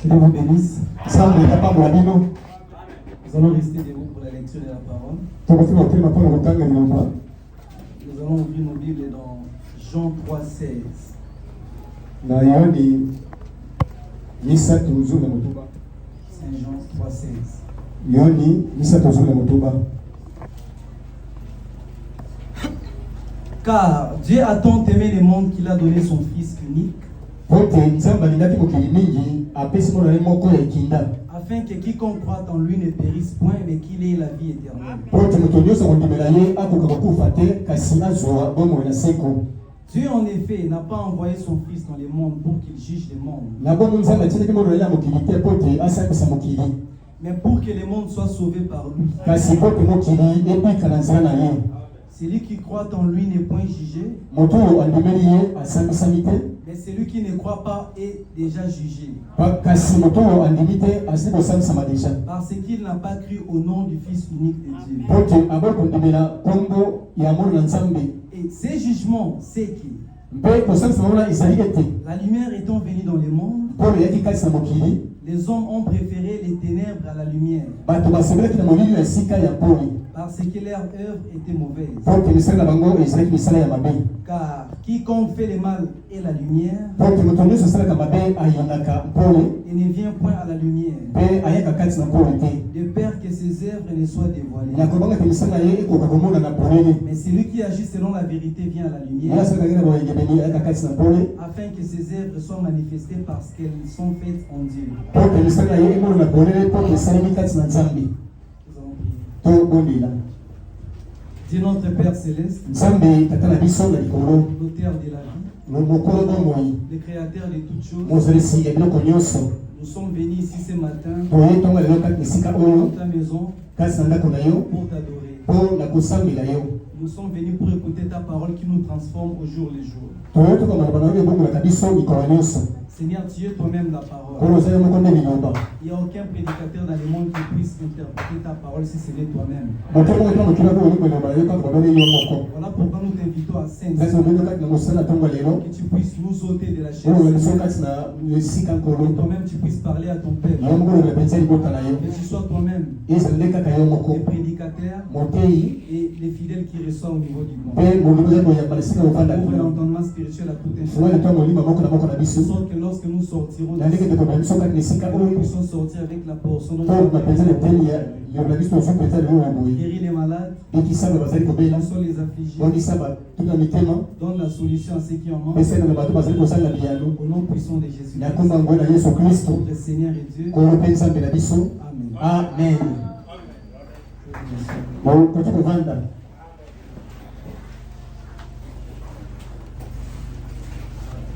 Que Dieu vous bénisse. Ça ne pas pour la Bible. Nous allons rester debout pour la lecture de la parole. Nous allons ouvrir nos Bibles dans Jean 3,16. Na yoni Nisa tuzu na mutuba. Saint Jean 3,16. Yoni Nisa tuzu na mutuba. Car Dieu a tant aimé le monde qu'il a donné son Fils unique, afin que quiconque croit en lui ne périsse point, mais qu'il ait la vie éternelle. Dieu en effet n'a pas envoyé son Fils dans le monde pour qu'il juge le monde, mais pour que le monde soit sauvé par lui. Celui qui croit en lui n'est point jugé, mais celui qui ne croit pas est déjà jugé, parce qu'il n'a pas cru au nom du Fils unique de Dieu. Et ces jugements, c'est qui? La lumière étant venue dans le monde, les hommes ont préféré les ténèbres à la lumière, parce que leur œuvre était mauvaise. Car quiconque fait le mal est la lumière, et ne vient point à la lumière, de peur que ses œuvres ne soient dévoilées. Mais celui qui agit selon la vérité vient à la lumière, afin que ses œuvres soient manifestées parce qu'elles sont faites en Dieu. Dieu notre Père Céleste, l'auteur de la vie, le créateur de toutes choses, nous sommes venus ici ce matin dans ta maison pour t'adorer. Nous sommes venus pour écouter ta parole qui nous transforme au jour le jour. Seigneur, tu es toi-même la parole. Il n'y a aucun prédicateur dans le monde qui puisse interpréter ta parole si ce n'est toi-même. Voilà pourquoi nous t'invitons à Saint, que tu puisses nous ôter de la chaise, que toi-même tu puisses parler à ton Père, que tu sois toi-même le prédicateur et les fidèles qui ressortent au niveau du monde. Ouvre l'entendement spirituel à tout instant, de sorte que lorsque nous sortirons, nous puissions sortir avec la portion dont guéris les malades, console les affligés, donne la solution à ceux qui en manquent. Au nom puissant de Jésus, notre Seigneur et Dieu. Amen.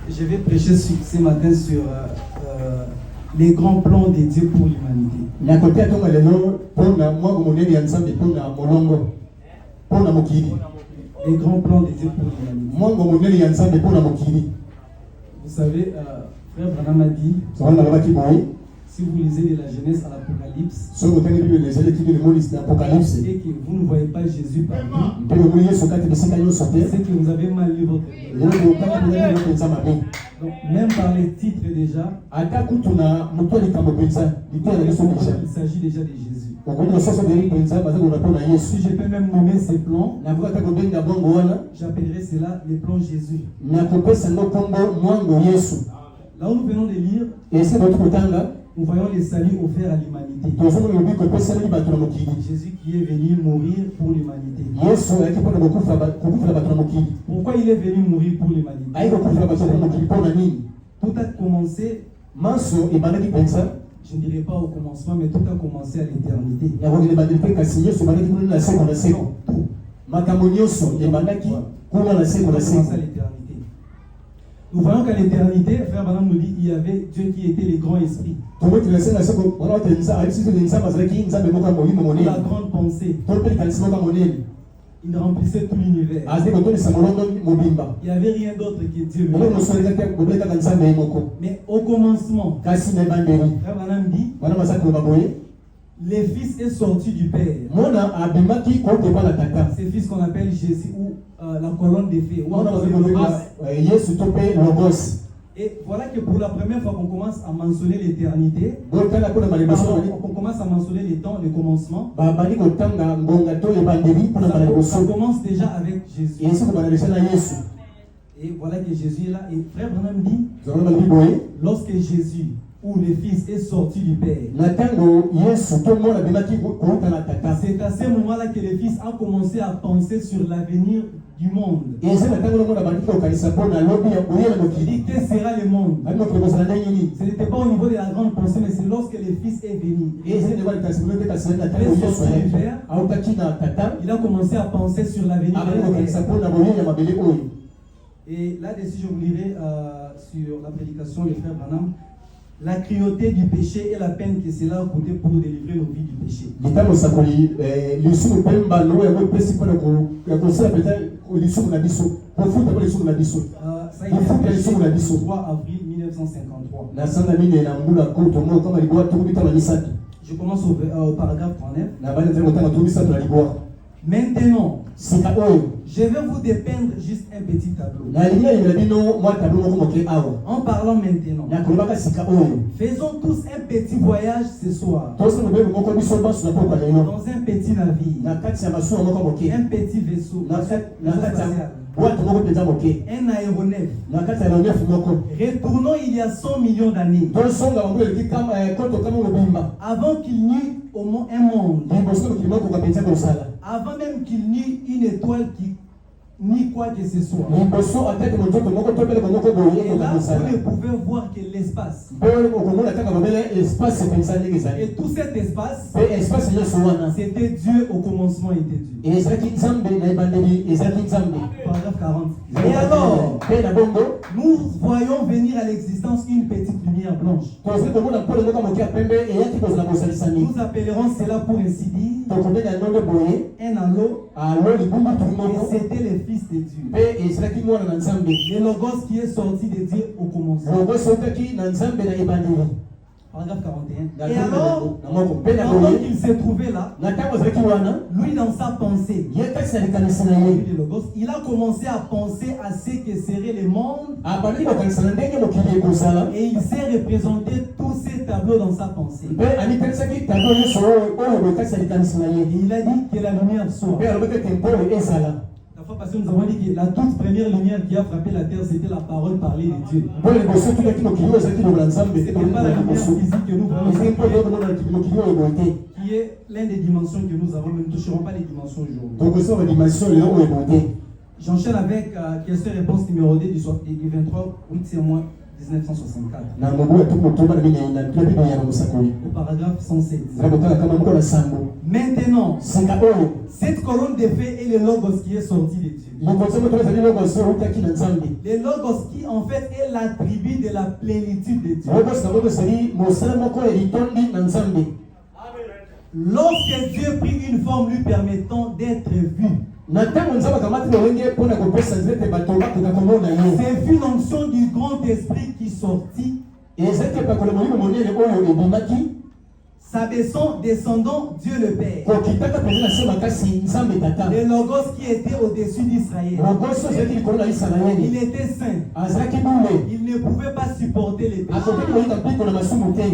Je vais prêcher ce matin sur les grands plans de Dieu pour l'humanité. Les grands plans de Dieu pour l'humanité. Vous savez, frère Branham a dit, si vous lisez de la Genèse à l'Apocalypse, et que vous ne voyez pas Jésus parmi, c'est que vous avez mal lu votre Bible. Donc, même par les titres déjà, il s'agit déjà de Jésus. Si je peux même nommer ces plans, j'appellerai cela les plans Jésus. Là où nous venons de lire, nous voyons les saluts offerts à l'humanité. Jésus qui est venu mourir pour l'humanité. Pourquoi il est venu mourir pour l'humanité? Tout a commencé, je ne dirais pas au commencement, mais tout a commencé à l'éternité. Nous voyons qu'à l'éternité, frère Branham nous dit, il y avait Dieu qui était le grand esprit. La grande pensée. Il remplissait tout l'univers. Il n'y avait rien d'autre que Dieu. Mais au commencement, frère Branham dit, le Fils est sorti du Père. C'est le Fils qu'on appelle Jésus ou la colonne des fées. Et voilà que pour la première fois qu'on commence à mentionner l'éternité, on commence à mentionner les temps, le commencement. Ça commence déjà avec Jésus. Et voilà que Jésus est là. Et frère Branham dit, lorsque Jésus ou le Fils est sorti du Père, c'est à ce moment-là que le Fils a commencé à penser sur l'avenir du monde. Il dit, quel sera le monde? Ce n'était pas au niveau de la grande pensée, mais c'est lorsque le Fils est venu. Il est sorti du Père. Il a commencé à penser sur l'avenir de la terre. Et là-dessus, je vous lirai sur la prédication du frère Branham, la cruauté du péché et la peine que cela a coûté pour délivrer nos vies du péché. Ça a été fait le 3 avril 1953. Je commence au paragraphe 39. Maintenant, je vais vous dépeindre juste un petit tableau. En parlant maintenant, faisons tous un petit voyage ce soir dans un petit navire, un petit vaisseau spatial, un aéronef. Retournons il y a 100 millions d'années, avant qu'il n'y eût au moins un monde, avant même qu'il n'y eût une étoile qui ni quoi que ce soit. Et là, vous ne pouvez voir que l'espace. Et tout cet espace, c'était Dieu au commencement, était Dieu. Paragraphe 40. Et alors, nous voyons venir à l'existence une petite lumière blanche. Nous appellerons cela pour ainsi dire un halo. Et c'était le Fils de Dieu. Le Logos qui est sorti de Dieu au commencement. Paragraphe 41. Et alors, pendant qu'il se trouvait là, lui dans sa pensée, il a commencé à penser à ce que serait le monde. Et il s'est représenté tous ces tableaux dans sa pensée. Et il a dit que la lumière soit. La fois passée, nous avons dit que la toute première lumière qui a frappé la terre, c'était la parole parlée de Dieu. Ce n'était pas la lumière physique que nous voyons, qui est l'une des dimensions que nous avons, mais nous ne toucherons pas les dimensions aujourd'hui. J'enchaîne avec question-réponse numéro 2 du 23 8 mois 1964. Au paragraphe 107. Maintenant, cette colonne de feu est le Logos qui est sorti de Dieu. Le Logos qui en fait est l'attribut de la plénitude de Dieu. Lorsque Dieu prit une forme lui permettant d'être vu, c'est une onction du grand esprit qui sortit, s'abaissant, descendant Dieu le Père. Le Logos qui était au-dessus d'Israël. Il était saint. Il ne pouvait pas supporter les péchés.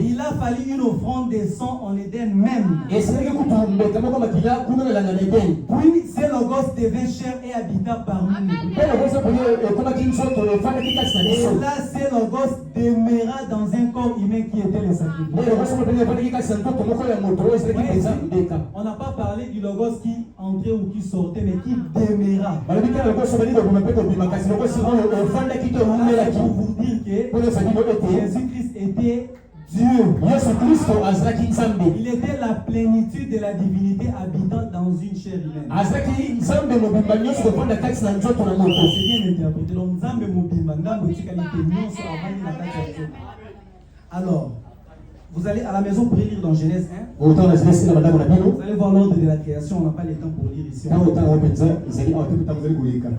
Il a fallu une offrande de sang en Éden même. Puis ce Logos devint chair et habita parmi nous. Et là, ce Logos demeura dans un corps humain qui était le sacrifice. On n'a pas parlé du Logos qui entrait ou qui sortait, mais qui demeura. Pour vous dire que Jésus-Christ était Dieu. Il était la plénitude de la divinité habitant dans une chair humaine. C'est bien interprété. Alors, vous allez à la maison pour lire dans Genèse 1. Vous allez voir l'ordre de la création. On n'a pas le temps pour lire ici.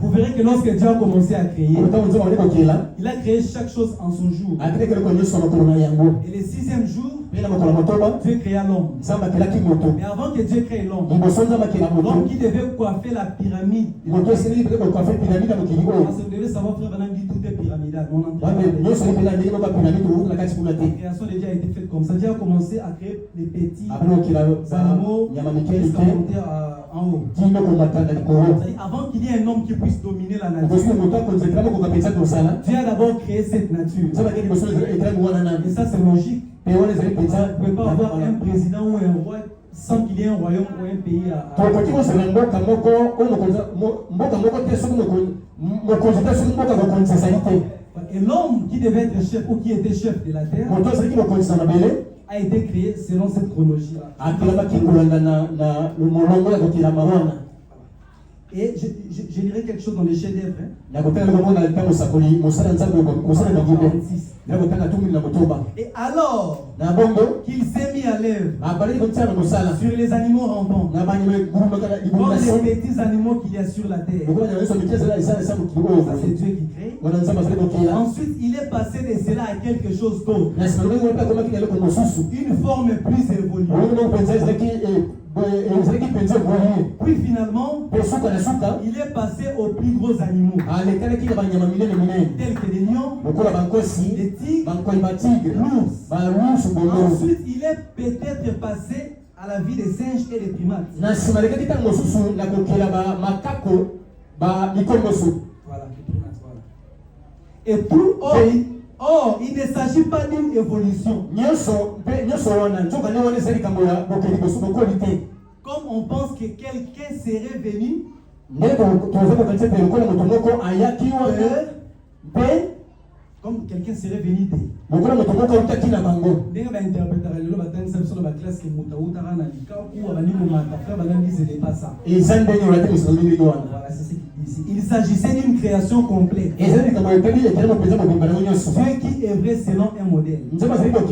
Vous verrez que lorsque Dieu a commencé à créer, il a créé chaque chose en son jour. Et le 6e jour, Dieu créa l'homme. Mais avant que Dieu crée l'homme, l'homme qui devait coiffer la pyramide. Parce que vous devez savoir, frère Branham dit tout est pyramidal. La création de Dieu a été faite comme ça. Dieu a commencé à créer les petits animaux jusqu'à monter en haut. C'est-à-dire, avant qu'il y ait un homme qui puisse dominer la nature, Dieu a d'abord créé cette nature. Et ça, c'est logique. Vous ne pouvez pas avoir un président ou un roi sans qu'il y ait un royaume ou un pays à... Et l'homme qui devait être chef ou qui était chef de la terre a été créé selon cette chronologie-là. Et je dirais quelque chose dans les chefs-d'œuvre. Et alors qu'il s'est mis à l'œuvre sur les animaux rampants, comme les petits animaux qu'il y a sur la terre. Ça, c'est Dieu qui crée. Ensuite, il est passé de cela à quelque chose d'autre. Une forme plus évoluée. Puis finalement, il est passé aux plus gros animaux, tels que les lions, les tigres, l'ours. Ensuite, il est peut-être passé à la vie des singes et des primates. Voilà, les primates, voilà. Et tout, or, il ne s'agit pas d'une évolution. Comme on pense que quelqu'un serait venu, comme quelqu'un serait venu il s'agissait d'une création complète. Dieu qui œuvrait selon un modèle. Paragraphe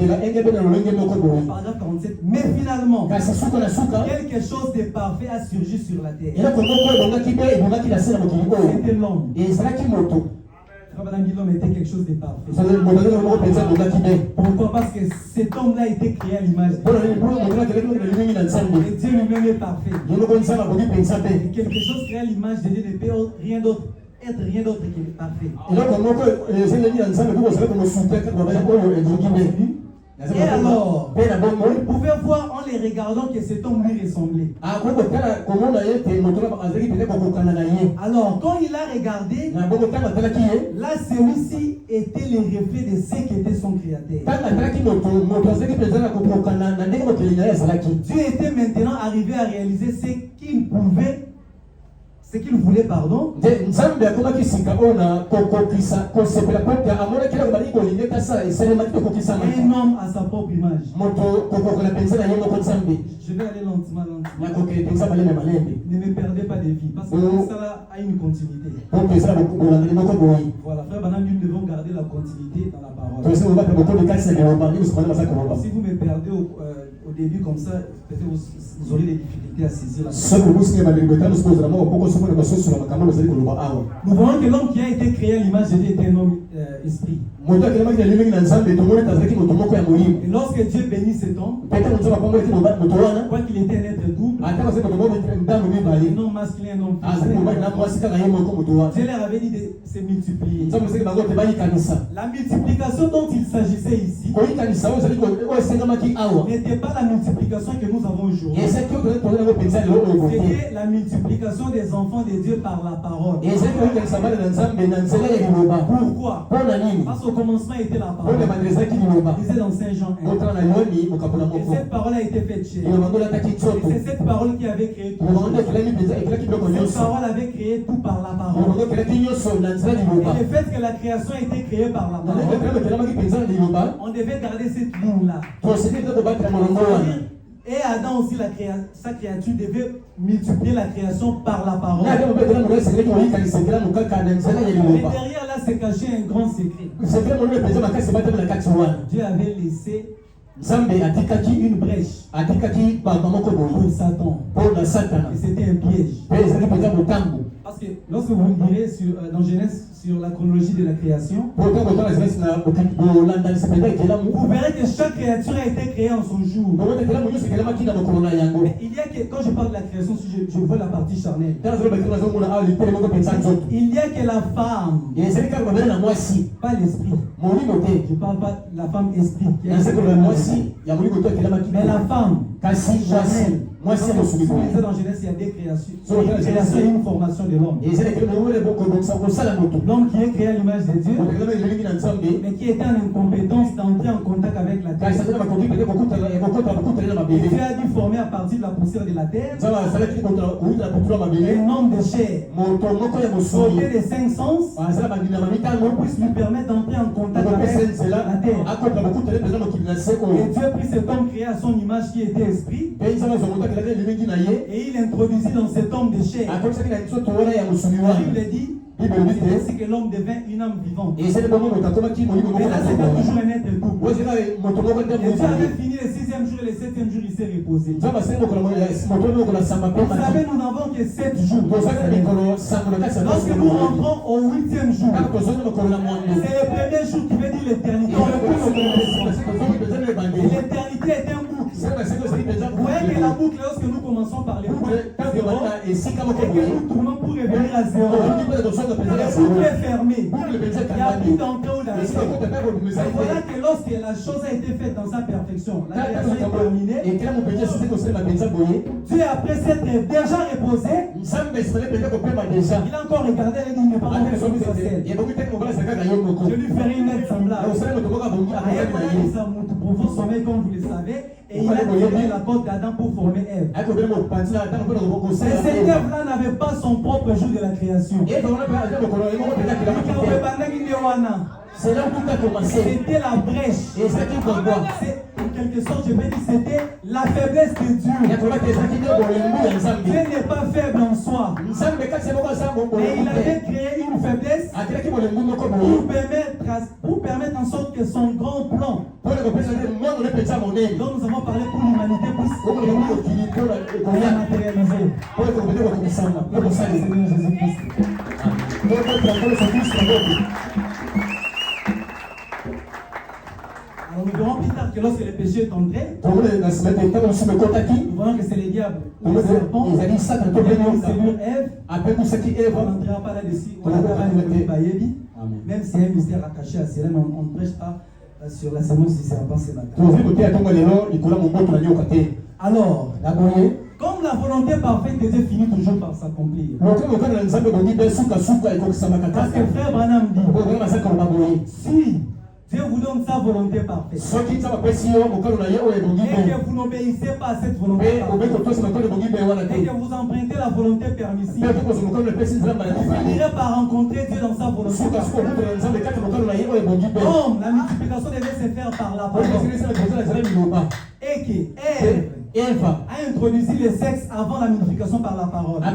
47. Mais finalement, quelque chose de parfait a surgi sur la terre. C'était l'homme. L'homme était quelque chose de parfait. Pourquoi? Parce que cet homme-là a été créé à l'image de Dieu. Et Dieu lui-même est parfait. Et quelque chose créé à l'image de Dieu ne peut être rien d'autre que parfait. Et alors, vous pouvez voir en les regardant que cet homme lui ressemblait. Alors, quand il a regardé, là, celui-ci était le reflet de ce qu'était son créateur. Dieu était maintenant arrivé à réaliser ce qu'il voulait, pardon. Un homme à sa propre image. Je vais aller lentement. Ne me perdez pas de vie, parce que ça a une continuité. Voilà, frère Branham, nous devons garder la continuité dans la parole. Si vous me perdez au début comme ça, peut-être vous aurez des difficultés à saisir la parole. Nous voyons que l'homme qui a été créé à l'image de Dieu était un homme esprit. Et lorsque Dieu bénit cet homme, quoi qu'il était un être double, un homme masculin, un homme féminin, Dieu leur avait dit de se multiplier. La multiplication dont il s'agissait ici n'était pas la multiplication que nous avons aujourd'hui. C'était la multiplication des enfants de Dieu par la parole. Pourquoi? Parce qu'au commencement était la parole. Il disait dans Saint Jean 1. Et cette parole a été faite chair. Et c'est cette parole qui avait créé tout. Cette parole avait créé tout par la parole. Et le fait que la création a été créée par la parole, on devait garder cette ligne-là. Et Adam aussi, sa créature devait multiplier la création par la parole. Et derrière là, c'est caché un grand secret. Dieu avait laissé une brèche pour Satan. Et c'était un piège. Parce que lorsque vous lirez dans Genèse sur la chronologie de la création, vous verrez que chaque créature a été créée en son jour. Mais il y a que, quand je parle de la création, je vois la partie charnelle. Il y a que la femme, pas l'esprit. Je ne parle pas de la femme esprit. Mais la femme, charnelle. Dans Genèse, il y a des créations. Une création et une formation de l'homme. L'homme qui est créé à l'image de Dieu, mais qui était en incompétence d'entrer en contact avec la terre. Dieu a dû former à partir de la poussière de la terre un homme de chair, doté des 5 sens, pour puisse lui permettre d'entrer en contact avec la terre. Et Dieu a pris cet homme créé à son image qui était esprit. Et il introduisit dans cet homme de chair. La Bible dit c'est que l'homme devint une âme vivante. Mais là, c'était toujours un être couple. Et Dieu avait fini le 6e jour et le 7e jour, il s'est reposé. Vous savez, nous n'avons que 7 jours. Lorsque nous rentrons au 8e jour, c'est le premier jour qui veut dire l'éternité. L'éternité est un boucle. Vous voyez que la boucle, lorsque nous commençons par les boucles, et que nous tournons pour revenir à zéro. La boucle est fermée. Il n'y a plus d'entrée ou d'arrivée. Voilà que lorsque la chose a été faite dans sa perfection, la création est terminée. Dieu, après s'être déjà reposé, il a encore regardé et dit, mais par contre, je lui ferai une aide semblable. Pour vos sommeils, comme vous le savez, et il a tiré la côte d'Adam pour former Ève. Mais cette Ève-là n'avait pas son propre jour de la création. C'est là où tout a commencé. C'était la brèche. Et c'est en quelque sorte, je vais dire, c'était la faiblesse de Dieu. Dieu n'est pas faible en soi. Et il avait créé une faiblesse pour permettre en sorte que son grand plan, dont nous avons parlé pour l'humanité, puisse matérialiser. Pour le Seigneur Jésus-Christ. Alors nous verrons plus tard que lorsque le péché est entré, nous voyons que c'est le diable, le serpent, qui a séduit Ève. On n'entrera pas là-dessus, on n'entrera pas là-dessus. Même si il y a un mystère attaché à cela, mais on ne prêche pas sur la sémence du serpent ce matin. Alors, comme la volonté parfaite de Dieu finit toujours par s'accomplir. Parce que frère Branham dit, si Dieu vous donne sa volonté parfaite, et que vous n'obéissez pas à cette volonté parfaite, et que vous empruntez la volonté permissive, vous finirez par rencontrer Dieu dans sa volonté parfaite. Comme la multiplication devait se faire par la parole, et que Ève a introduit le sexe avant la multiplication par la parole. Cela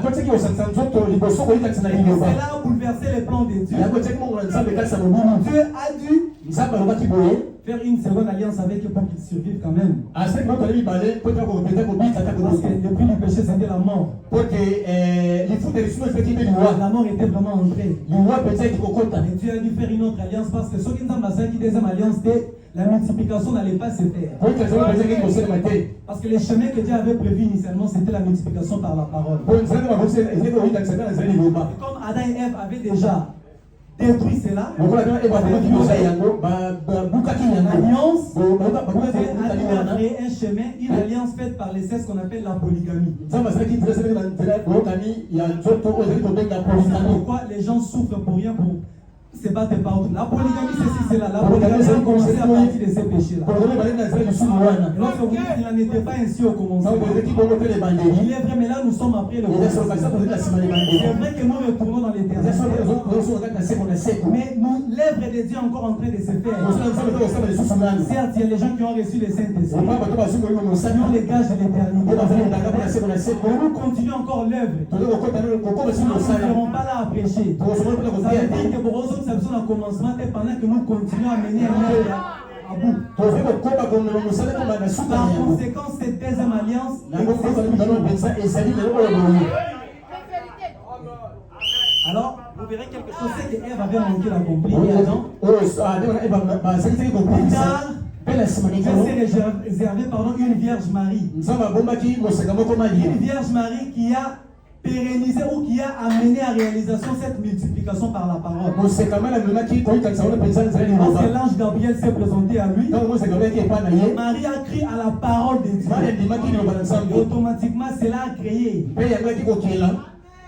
a bouleversé les plans de Dieu. Dieu a dû faire une seconde alliance avec eux pour qu'ils survivent quand même. Parce que depuis le péché, c'était la mort. La mort était vraiment entrée. Et Dieu a dû faire une autre alliance parce que ceux qui ont fait une deuxième alliance, la multiplication n'allait pas se faire. Parce que le chemin que Dieu avait prévu initialement, c'était la multiplication par la parole. Et comme Adam et Ève avaient déjà détruit cela, l'alliance a créé un chemin, une alliance faite par les sexe qu'on appelle la polygamie. Pourquoi les gens souffrent pour rien, pour se battre partout. La polygamie, c'est cela. La polygamie a commencé à partir de ces péchés-là. Lorsque vous dites qu'il n'en était pas ainsi au commencement, il est vrai, mais là nous sommes après le commencement. C'est vrai que nous retournons dans l'éternité. Mais l'œuvre de Dieu est encore en train de se faire. Certes, il y a les gens qui ont reçu le Saint-Esprit, qui ont les gages de l'éternité. Mais nous continuons encore l'œuvre. Nous ne serons pas là à prêcher. Ça veut dire que pour eux, ça besoin d'un commencement et pendant que nous continuons à mener un œuvre à bout. Par conséquent, cette deuxième alliance existe. Alors, vous verrez quelque chose, c'est que Ève avait manqué d'accomplir. Dieu s'est réservé une Vierge Marie. Une Vierge Marie qui a pérennisé ou qui a amené à réalisation cette multiplication par la parole. Parce que l'ange Gabriel s'est présenté à lui. Marie a crié à la parole de Dieu. Et automatiquement, cela a créé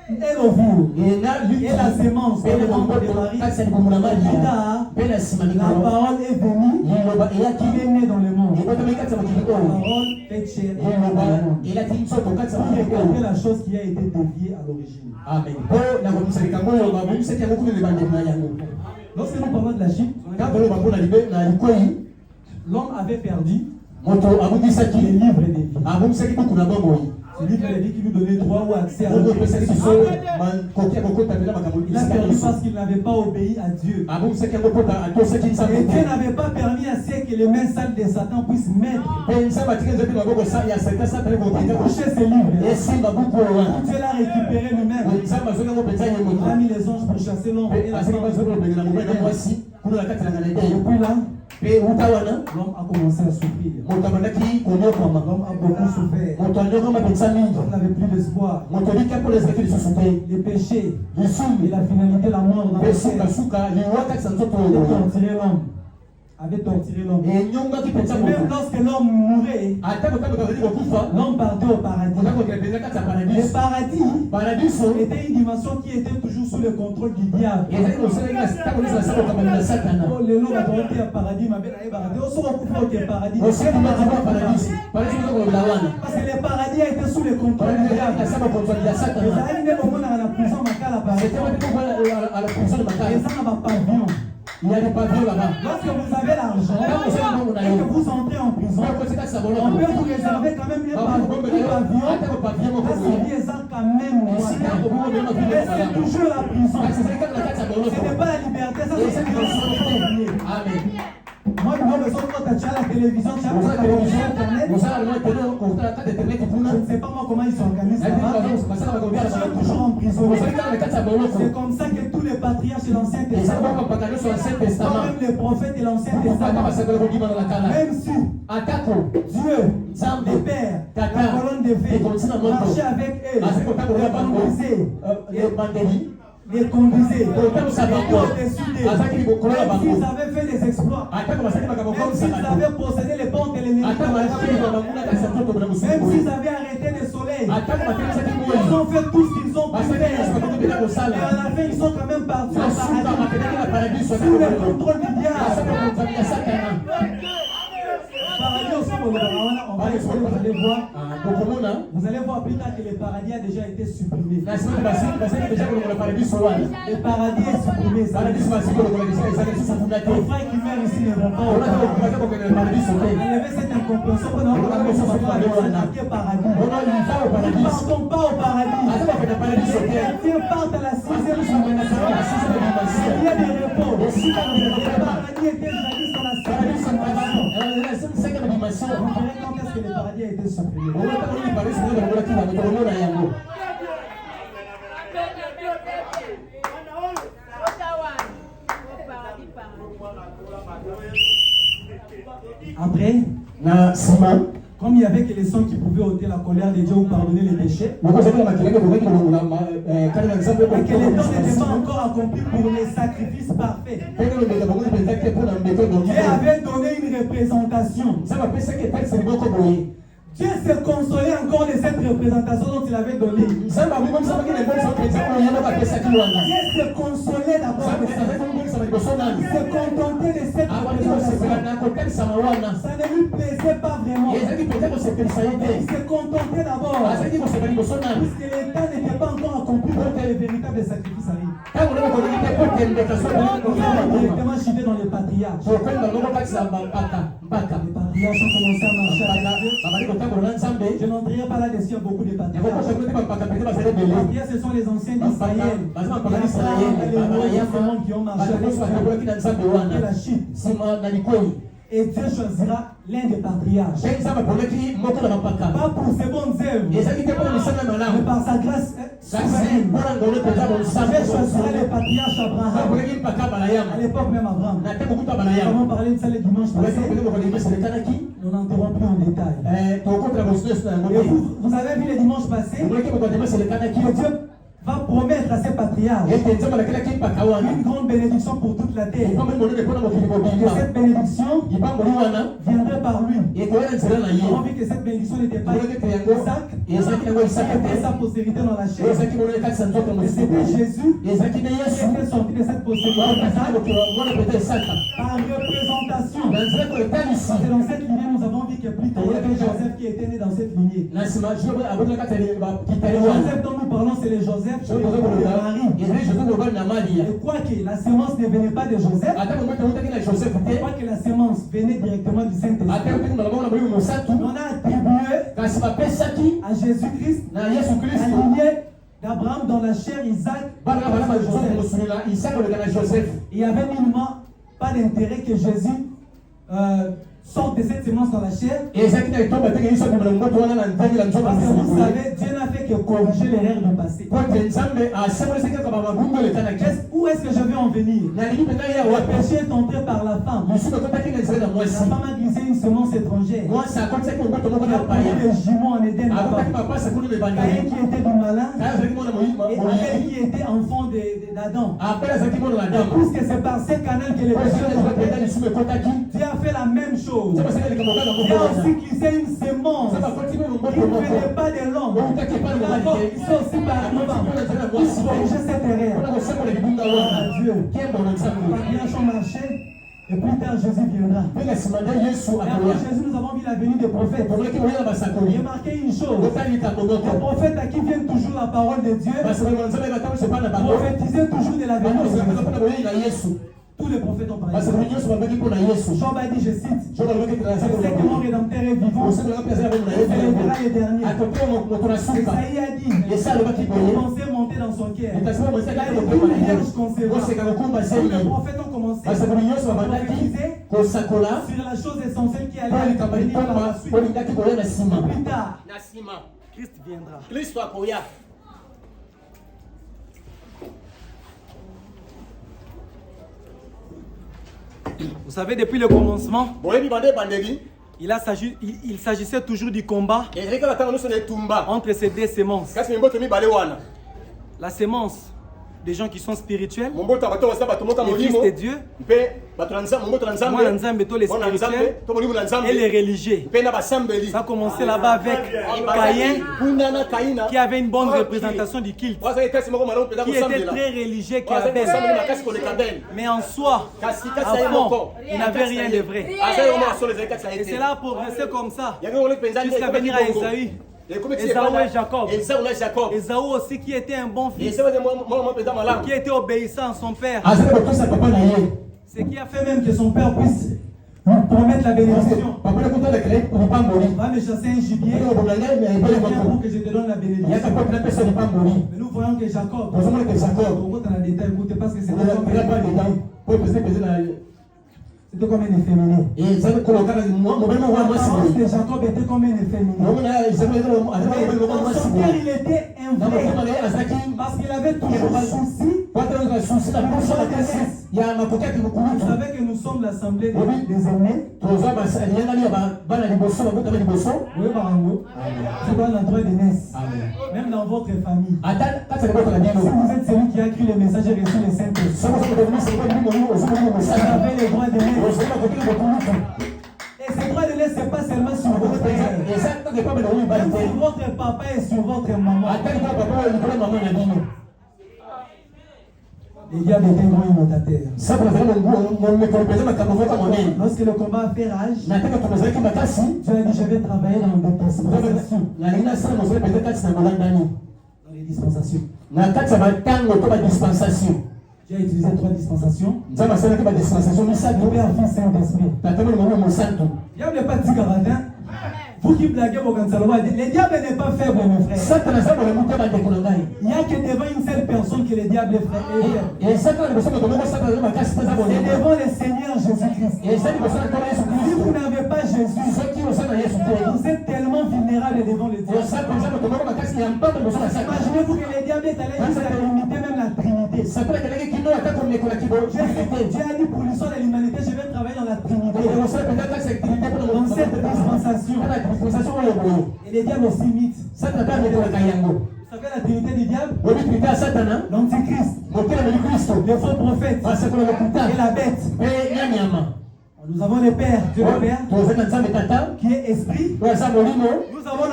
et l'ovule et la sémence dans le ventre de Marie. La parole est venue et il est né dans le monde. La parole fait chair et regardez la chose qui a été déviée à l'origine. Amen. Lorsque nous parlons de la Chine, l'homme avait perdu les livres de vie. Ce livre de vie qui lui donnait droit ou accès à Dieu. Il a perdu parce qu'il n'avait pas obéi à Dieu. Et Dieu n'avait pas permis à ce que les mains sales de Satan puissent mettre toucher ce livre. Dieu l'a récupéré lui-même. Il a mis les anges pour chasser l'ombre et la femme. Depuis là, l'homme a commencé à souffrir. L'homme a beaucoup souffert. Il n'avait plus d'espoir. Les péchés et la finalité, la mort dans le ciel avait torturé l'homme. Et même lorsque l'homme mourait, l'homme partait au paradis. Le paradis était une dimension qui était toujours sous le contrôle du diable. Les l'homme a dormi au paradis, ma belle paradis. On se retrouve au paradis. Parce que le paradis a été sous le contrôle du diable. Les amis au monde à la prison, il y a des pavillons là-bas. Lorsque vous avez l'argent et que vous entrez en prison, on peut vous réserver quand même un pavillon. Quand même, c'est toujours la prison. Ce n'est pas la liberté, ça c'est ce que vous avez. Amen. Moi, je besoin quand tu as la télévision, tu as Internet. Je ne sais pas moi comment ils s'organisent. Je suis toujours en prison. C'est comme ça que tous les patriarches de l'Ancien Testament, même les prophètes de l'Ancien Testament, même si Dieu, les pères, la colonne de feu, marchait avec eux, les conduisait, au-dessus d'eux, même s'ils avaient fait des exploits, même s'ils avaient possédé les portes de l'ennemi, même s'ils avaient arrêté le soleil, ils ont fait tout ce qu'ils ont pu faire, et à la fin ils sont quand même partis au paradis, sous le contrôle du diable. On va essayer, vous allez voir. Vous allez voir plus tard que le paradis a déjà été supprimé. Le paradis est supprimé. Les frères qui meurent ici ne vont pas au paradis. Enlevez cette incompréhension. Nous ne partons pas au paradis. Dieu part à la 6e journée. Il y a des repos. Le paradis était jadis sur la 5e dimension. Vous verrez quand est-ce que le paradis a été supprimé. Après, comme il n'y avait que les sons qui pouvaient ôter la colère de Dieu ou pardonner les péchés, et que les temps n'étaient pas encore accomplis pour les sacrifices parfaits, Dieu avait donné une représentation. Dieu s'est consolé encore de cette représentation dont il avait donné. Dieu s'est consolé d'abord de ça. Il s'est contenté de cette représentation. Ça ne lui plaisait pas vraiment. Il s'est contenté d'abord. Puisque l'État n'était pas encore accompli pour que les véritables sacrifices arrivent. Il a directement chuté dans les patriarches. Les patriarches ont commencé à marcher avec Dieu. Je n'entrerai pas là-dessus, il y a beaucoup de patriarches. Les patriarches, ce sont les anciens d'Israël. Les rois qui ont marché avec Dieu. Et la chute. Et Dieu choisira l'un des patriarches. Pas pour ses bonnes œuvres, mais par sa grâce J'ai choisi les patriarches Abraham. À l'époque même Abraham. Comment parler de ça le dimanche passé? Nous n'entrons plus en détail. Et vous avez vu le dimanche passé que Dieu va promettre à ses patriarches une grande bénédiction pour toute la terre. Que cette bénédiction viendrait par lui. On a vu que cette bénédiction n'était pas Isaac, c'était sa postérité dans la chair. Et c'était Jésus qui était sorti de cette postérité par représentation. Et dans cette lignée, nous avons vu que plus tard, il y avait Joseph qui était né dans cette lignée. Et Joseph dont nous parlons, c'est le Joseph de Marie. Et quoi que la sémence ne venait pas de Joseph, quoi que la sémence venait directement du Saint-Esprit, on a attribué à Jésus-Christ la lignée d'Abraham dans la chair, Isaac, Joseph. Il n'y avait nullement pas d'intérêt que Jésus sorte de cette sémence dans la chair. Parce que vous savez, Dieu n'a fait que corriger l'erreur du passé. Où est-ce que je veux en venir? Le péché est entré par la femme. La femme a glissé une semence étrangère. Il y a eu des jumeaux en Éden là-bas. Caïn qui était du malin et Abel qui était enfant d'Adam. Puisque c'est par ces canaux que les péchés sont entrés, Dieu a fait la même chose. Il a aussi glissé une sémence qui ne venait pas de l'homme. D'abord, il s'est aussi par la femme pour corriger cette erreur. Dieu. Les patriarches ont marché. Et plus tard, Jésus viendra. Et après Jésus, nous avons vu la venue des prophètes. Remarquez une chose. Les prophètes à qui vient toujours la parole de Dieu prophétisaient toujours de la venue de Jésus. Tous les prophètes ont parlé. Job a dit, je cite, je sais que mon rédempteur est vivant. Il célébrera les derniers. Esaïe a dit, il pensait monter dans son cœur. Il a dit, une vierge concevra. Tous les prophètes ont commencé à prophétiser sur la chose essentielle qui allait venir par la suite. Plus tard, Christ viendra. Vous savez, depuis le commencement, il s'agissait toujours du combat entre ces deux sémences. La sémence des gens qui sont spirituels, les fils de Dieu, et les religieux. Ça a commencé là-bas avec Caïn, qui avait une bonne représentation du culte, qui était très religieux qu'Abel. Mais en soi, à fond, il n'avait rien de vrai. Et c'est là a progressé comme ça, jusqu'à venir à Esaü. Esaü et Jacob. Esaü aussi qui était un bon fils, qui était obéissant à son père. Ce qui a fait même que son père puisse lui promettre la bénédiction. Va me chasser un gibier, viens pour que je te donne la bénédiction. Mais nous voyons que Jacob, on dans le détail, écoutez, parce que c'était comme un efféminé. L'apparence de Jacob était comme un efféminé. Son père, il était un vrai, parce qu'il avait toujours souci. Vous savez que nous sommes l'assemblée des aînés. C'est dans l'endroit d'aînesse. Même dans votre famille. Si vous êtes celui qui a écrit le message et reçu les Saint-Esprit, vous avez les droits d'aînesse. Et ces droits d'aînesse, ce n'est pas seulement sur votre père. Même sur votre papa et sur votre maman. Les diables étaient grands imitateur. Lorsque le combat a fait rage, Dieu a dit, je vais travailler dans les dispensations. Dans les dispensations. Dieu a utilisé 3 dispensations. Père, Fils, Saint-Esprit. Diable n'est pas dit Gavadin. Vous qui blaguez vos Gansalova, le diable n'est pas faible, mes frères. Il n'y a que devant une seule personne que le diable est faible. C'est devant le Seigneur Jésus-Christ. Si vous n'avez pas Jésus, vous êtes tellement vulnérable est devant le diable. Imaginez-vous que le diable est allé jusqu'à limiter même la Trinité. Dieu a dit pour l'histoire de l'humanité, je vais travailler dans la Trinité. Dans cette dispensation. Et le diable aussi imite. Vous savez la Trinité du diable? L'Antichrist, le faux prophète et la bête. Nous avons le Père, Dieu le Père, qui est esprit. Nous avons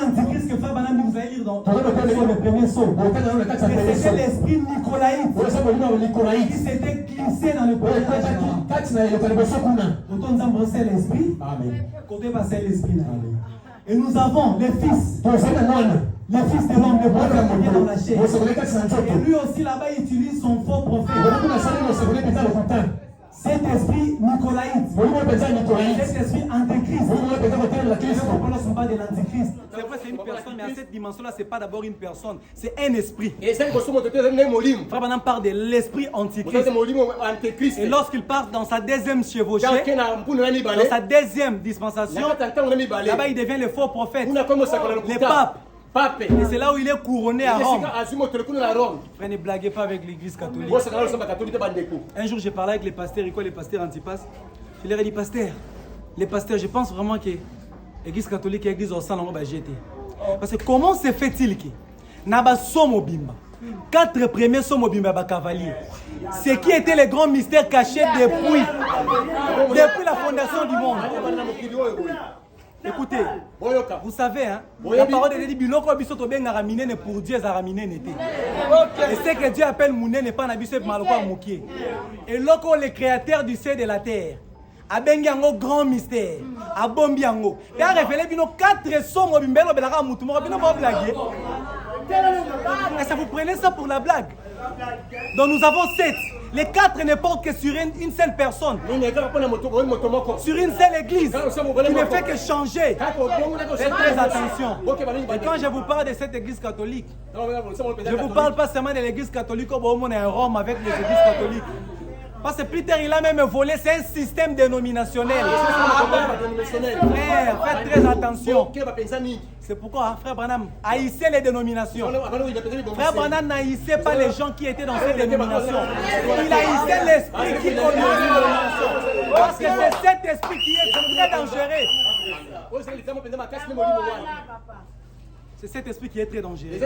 l'Antichrist que Frère Branham vous allez lire dans le premier saut. C'était l'esprit nicolaïte qui s'était glissé dans le premier Quand nous avons brossé l'esprit, quand on passé l'esprit. Et nous avons le Fils. Le Fils de l'homme, le prophète qui est dans la chair. Et lui aussi là-bas il utilise son faux prophète. Cet esprit nicolaïte, cet esprit antéchrist. Ne parlons pas de l'antéchrist. C'est vrai, c'est une personne, mais à cette dimension-là, c'est pas d'abord une personne, c'est un esprit. Frère Branham parle de l'esprit antichrist. Et lorsqu'il part dans sa deuxième chevauchée, dans sa deuxième dispensation, là-bas il devient le faux prophète, le pape. Et c'est là où il est couronné à Rome. Frère, ne blaguez pas avec l'église catholique. Un jour, j'ai parlé avec les pasteurs, et quoi, les pasteurs Antipas. Je leur ai dit, pasteur, les pasteurs, je pense vraiment que l'église catholique et l'église au sein, j'étais. Parce que comment se fait-il que Naba Somobimba, 4 premiers Somobimba cavaliers, ce qui était le grand mystère caché depuis la fondation du monde. Écoutez, vous savez, hein, la parole de Dieu dit biloko biso to benga ramine pour Dieu za ramine n'était. Et ce que Dieu appelle mouné n'est pas na biso maloko amukie. Et loko le créateur du ciel et de la terre a bengi yango grand mystère, a bombi yango. Et a révélé bino 4 sommes bimbelo belaka mutu mo bino ba blaguer. Et ça vous prenez ça pour la blague. Donc nous avons 7. Les 4 ne portent que sur une seule personne. Sur une seule église. Qui ne fait que changer. Faites très attention. Et quand je vous parle de cette église catholique, je ne vous parle pas seulement de l'église catholique comme au monde en Rome avec les églises catholiques. Parce que Peter, il a même volé, c'est un système dénominationnel. Frère, faites très attention. C'est pourquoi, frère Branham, haïssez les dénominations. Frère Branham n'haïssait pas les gens qui étaient dans ces dénominations. Il haïssait l'esprit qui conduit les dénominations. Parce que c'est cet esprit qui est très dangereux. C'est cet esprit qui est très dangereux.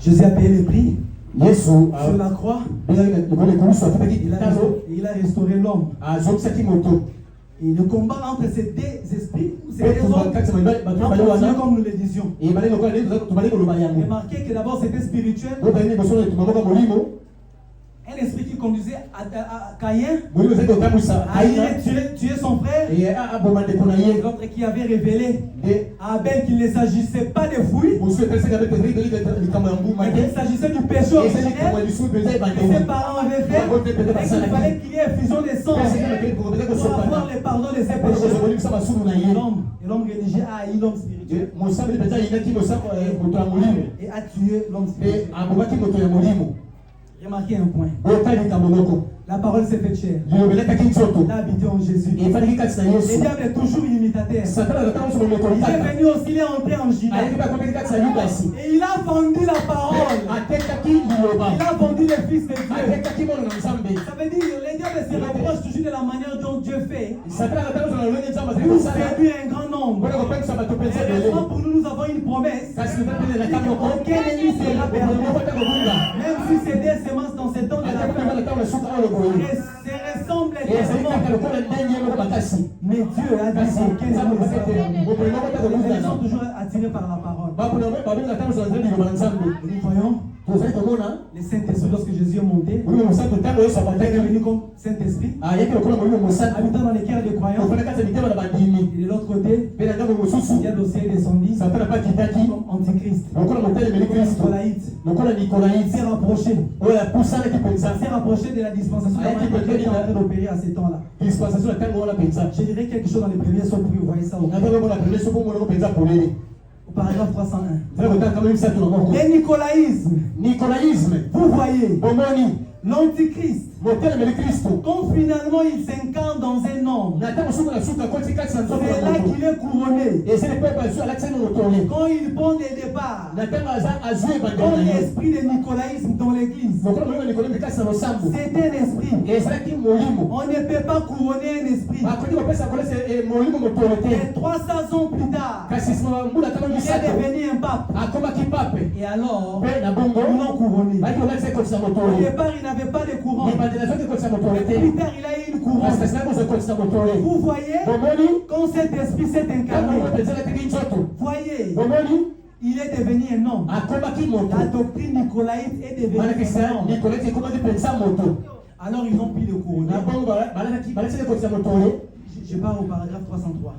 Jésus a payé le prix sur la croix. Il a restauré l'homme. Et le combat entre ces deux esprits, ces deux hommes, comme nous le disions. Remarquez que d'abord c'était spirituel. Un esprit qui conduisait à Caïn à tuer son frère. L'autre qui avait révélé à Abel qu'il ne s'agissait pas de fruits, mais qu'il s'agissait du péché originel que ses parents avaient fait, et qu'il fallait qu'il y ait fusion des sangs pour avoir le pardon de ses péchés. L'homme religieux a haï l'homme spirituel et a tué l'homme spirituel. Remarquez un point. La parole s'est faite chair. Il a habité en Jésus. Le diable est toujours imitateur. Il est venu aussi, il est entré en Judas. Et il a vendu la parole. Il a vendu le Fils de Dieu. Ça veut dire que le diable se rapproche toujours de la manière dont Dieu fait. Pour séduire un grand nombre. Heureusement pour nous, nous avons une promesse. Aucun ennemi sera perdu. Même si c'est des semences dans ce temps de la fin. Se ressemble exactement. Mais Dieu a dit que les gens sont toujours attirés par la parole. Nous voyons le Saint-Esprit lorsque Jésus est monté. Il est venu comme Saint-Esprit, habitant dans les cœurs des croyants. Et de l'autre côté, il y a aussi descendu comme Antichrist. Nicolaïte s'est rapproché. S'est rapproché de la dispensation qui est en train d'opérer à ces temps-là. Je dirais quelque chose dans les premiers sauts pour que vous voyez ça au paragraphe 301. Le nicolaïsme. Vous voyez. l'Antichrist, quand finalement il s'incarne dans un homme, c'est là qu'il est couronné. Quand il prend des départs, quand l'esprit de nicolaïsme dans l'église, c'est un esprit. On ne peut pas couronner un esprit. Et 300 ans plus tard, il est devenu un pape. Et alors, ils l'ont couronné. Au départ, il n'avait pas de couronne. Plus tard, il a eu une couronne. Vous voyez, quand cet esprit s'est incarné, voyez, il est devenu un homme. La doctrine nicolaïte est devenue un homme. Alors ils ont pris le couronne. Je pars au paragraphe 303.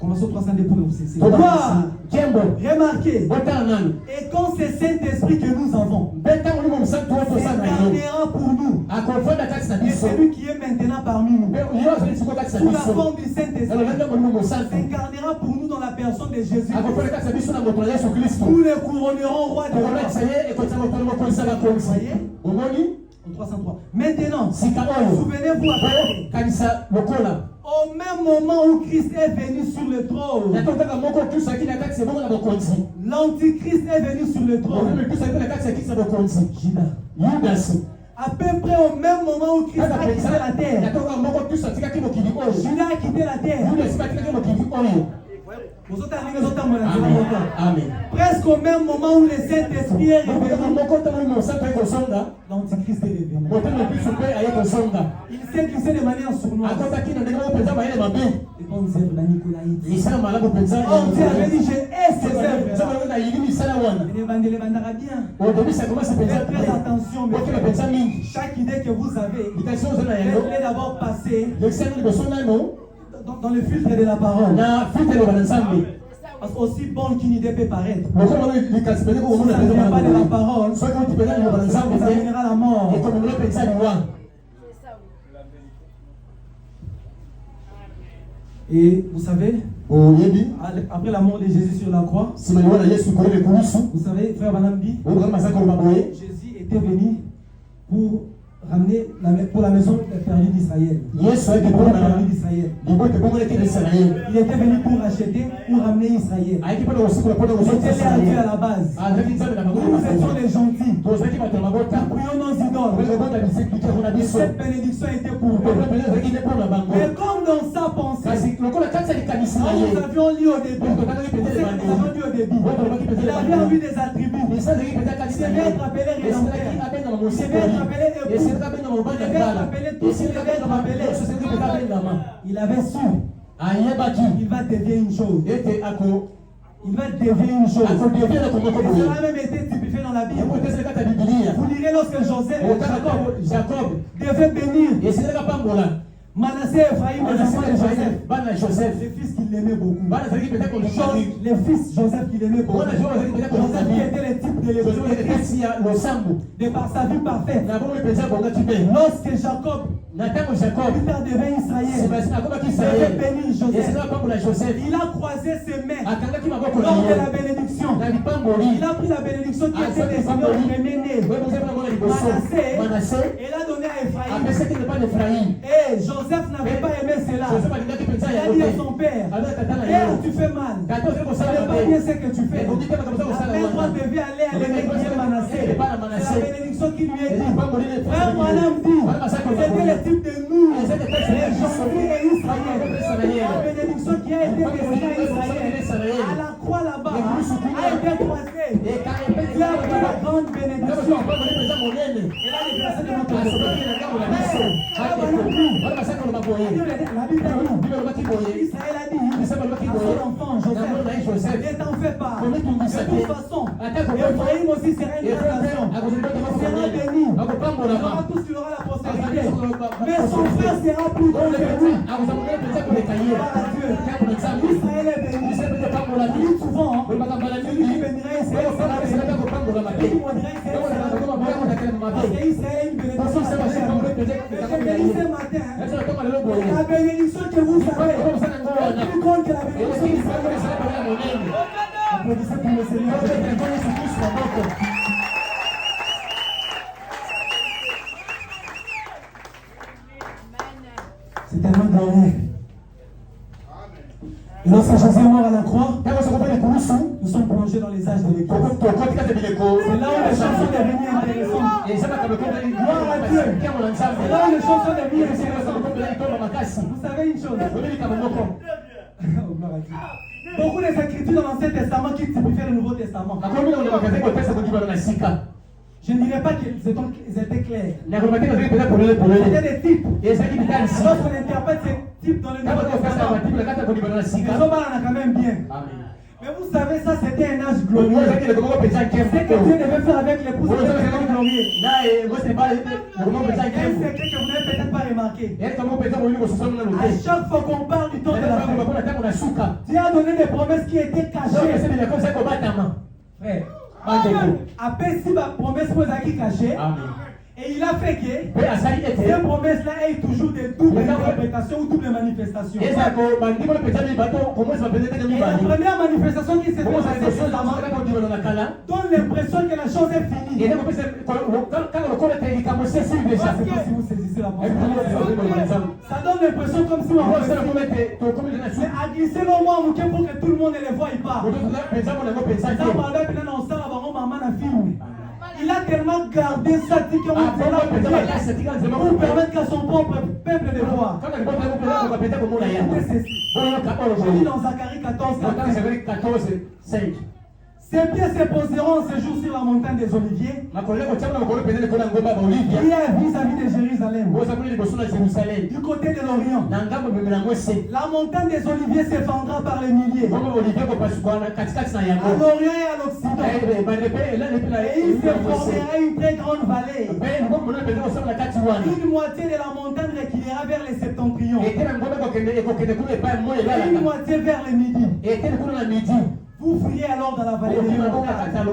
Commençons 302 pour nous cesser. Remarquez. Et quand c'est Saint-Esprit que nous avons, s'incarnera pour nous. Et celui qui est maintenant parmi nous, sous la forme du Saint-Esprit, s'incarnera pour nous dans la personne de Jésus. Nous le couronnerons roi de roi. Vous voyez? En 303. Maintenant, souvenez-vous au même moment où Christ est venu sur le trône, l'Antichrist est venu sur le trône. Judas. À peu près au même moment où Christ a quitté la terre, Judas a quitté la terre. Presque au même moment où le Saint-Esprit est revenu, l'Antichrist est revenu. Il s'est glissé de manière sournoise. Et on sert la nicolaïte. Oh, Dieu avait dit, je hais ces œuvres. Faites très attention, mais chaque idée que vous avez, faites-les d'abord passer dans le filtre de la parole. Parce qu'aussi bon qu'une idée peut paraître, si ça ne vient pas de la parole, ça amènera la mort. Et vous savez, après la mort de Jésus sur la croix, vous savez, frère Banambi, Jésus était venu pour ramener pour la maison perdue d'Israël. Il était venu pour racheter, pour ramener Israël. C'était à Dieu à la base. Nous étions les gentils. Nous prions nos idoles. Cette bénédiction était pour eux. Mais comme dans sa pensée, nous avions lu au début, il avait envie des attributs. Il devait être appelé rédempteur. Il devait être appelé époux. Il avait su. Il va devenir une chose. Il va devenir une chose. Et cela a même été typifié dans la Bible. Vous lirez lorsque Jacob devait bénir Manassé, Ephraïm, Joseph, les fils qu'il aimait beaucoup. Les fils Joseph qu'il aimait beaucoup. Joseph qui était le type de l'évangile, de par sa vie parfaite. Lorsque Jacob plus tard devint Israël, il devait bénir Joseph. Il a croisé ses mains lors de la bénédiction. Il a pris la bénédiction qui était destinée au premier-né, Manassé, et l'a donné à Ephraïm. Et Joseph n'avait pas aimé cela. Il a dit à son père, Père, tu fais mal. Ce n'est pas bien ce que tu fais. La main droite devait aller à l'aîné qui est Manassé. C'est la bénédiction qui lui est dit. Frère Branham dit, c'était le type de nous, les gentils et Israël. La bénédiction qui a été destinée à Israël, à la croix là-bas, a été croisée. Dieu a pris la grande bénédiction. Et là, les versets de notre Israël a dit, son enfant Joseph, ne t'en fais pas. De toute façon, Ephraïm aussi sera une grande nation. Il sera béni. Il aura tout ce qu'il aura la postérité. Mais son frère sera plus grand que lui. Israël est béni. Il dit souvent, celui qui bénira Israël sera béni. Celui qui maudira Israël sera béni. Parce que Israël est une bénédiction. Je bénis ce matin. La bénédiction que vous savez est plus grande que la bénédiction d'Israël. Applaudissez pour le Seigneur. C'est tellement glorieux. Et lorsque Jésus est mort à la croix, nous sommes plongés dans les âges de l'Église. C'est là où les choses sont devenues intéressantes. Gloire à Dieu. C'est là où les choses sont devenues intéressantes. Vous savez une chose. Oh, gloire à Dieu. Beaucoup des écritures dans l'Ancien Testament qui typifient le Nouveau Testament. Je ne dirais pas qu'elles étaient claires. C'était des types. Lorsqu'on interprète ces types dans le Nouveau Testament, les hommes en quand même bien. Mais vous savez, ça c'était un âge glorieux. C'est que Dieu devait faire avec l'épouse de Dieu glorieux. C'est un secret que vous n'avez peut-être pas remarqué. À chaque fois qu'on parle du temps de la fin, Dieu a donné des promesses qui étaient cachées. Frère, après si ma promesse vous a été cachée, et il a fait que ces promesses-là aient toujours des doubles interprétations ou doubles manifestations. Et la première manifestation qui s'est passée récemment donne l'impression que la chose est finie. Parce que si vous saisissez la pensée, ça donne l'impression comme si on c'est à glisser le mot pour que tout le monde ne les voie pas. Il a tellement gardé ça pour permettre qu'à son propre peuple de voir. Je lis dans Zacharie 14, 5. Ces pieds se poseront ce jour sur la montagne des Oliviers, qui est vis-à-vis de Jérusalem, du côté de l'Orient. La montagne des Oliviers s'effondra par les milliers, à l'Orient et à l'Occident, et il se formera une très grande vallée. Une moitié de la montagne reculera vers les septentrions, et une moitié vers le midi. Vous fuirez alors dans la vallée des montagnes, car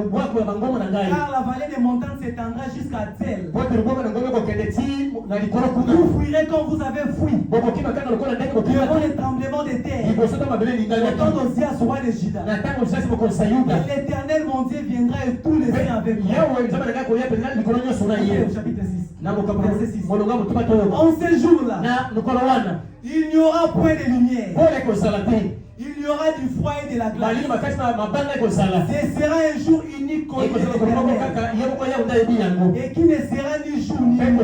la vallée des montagnes s'étendra jusqu'à Tel. Vous fuirez comme vous avez fui devant les tremblements de terre, au temps d'Osias, roi de Juda. Et l'Éternel, mon Dieu, viendra et tous les siens avec lui. Chapitre 6. Verset 6. En ces jours-là, il n'y aura point de lumière. Il y aura du froid et de la glace. Ce sera un jour unique connu de l'Éternel, et qui ne sera ni jour ni nuit.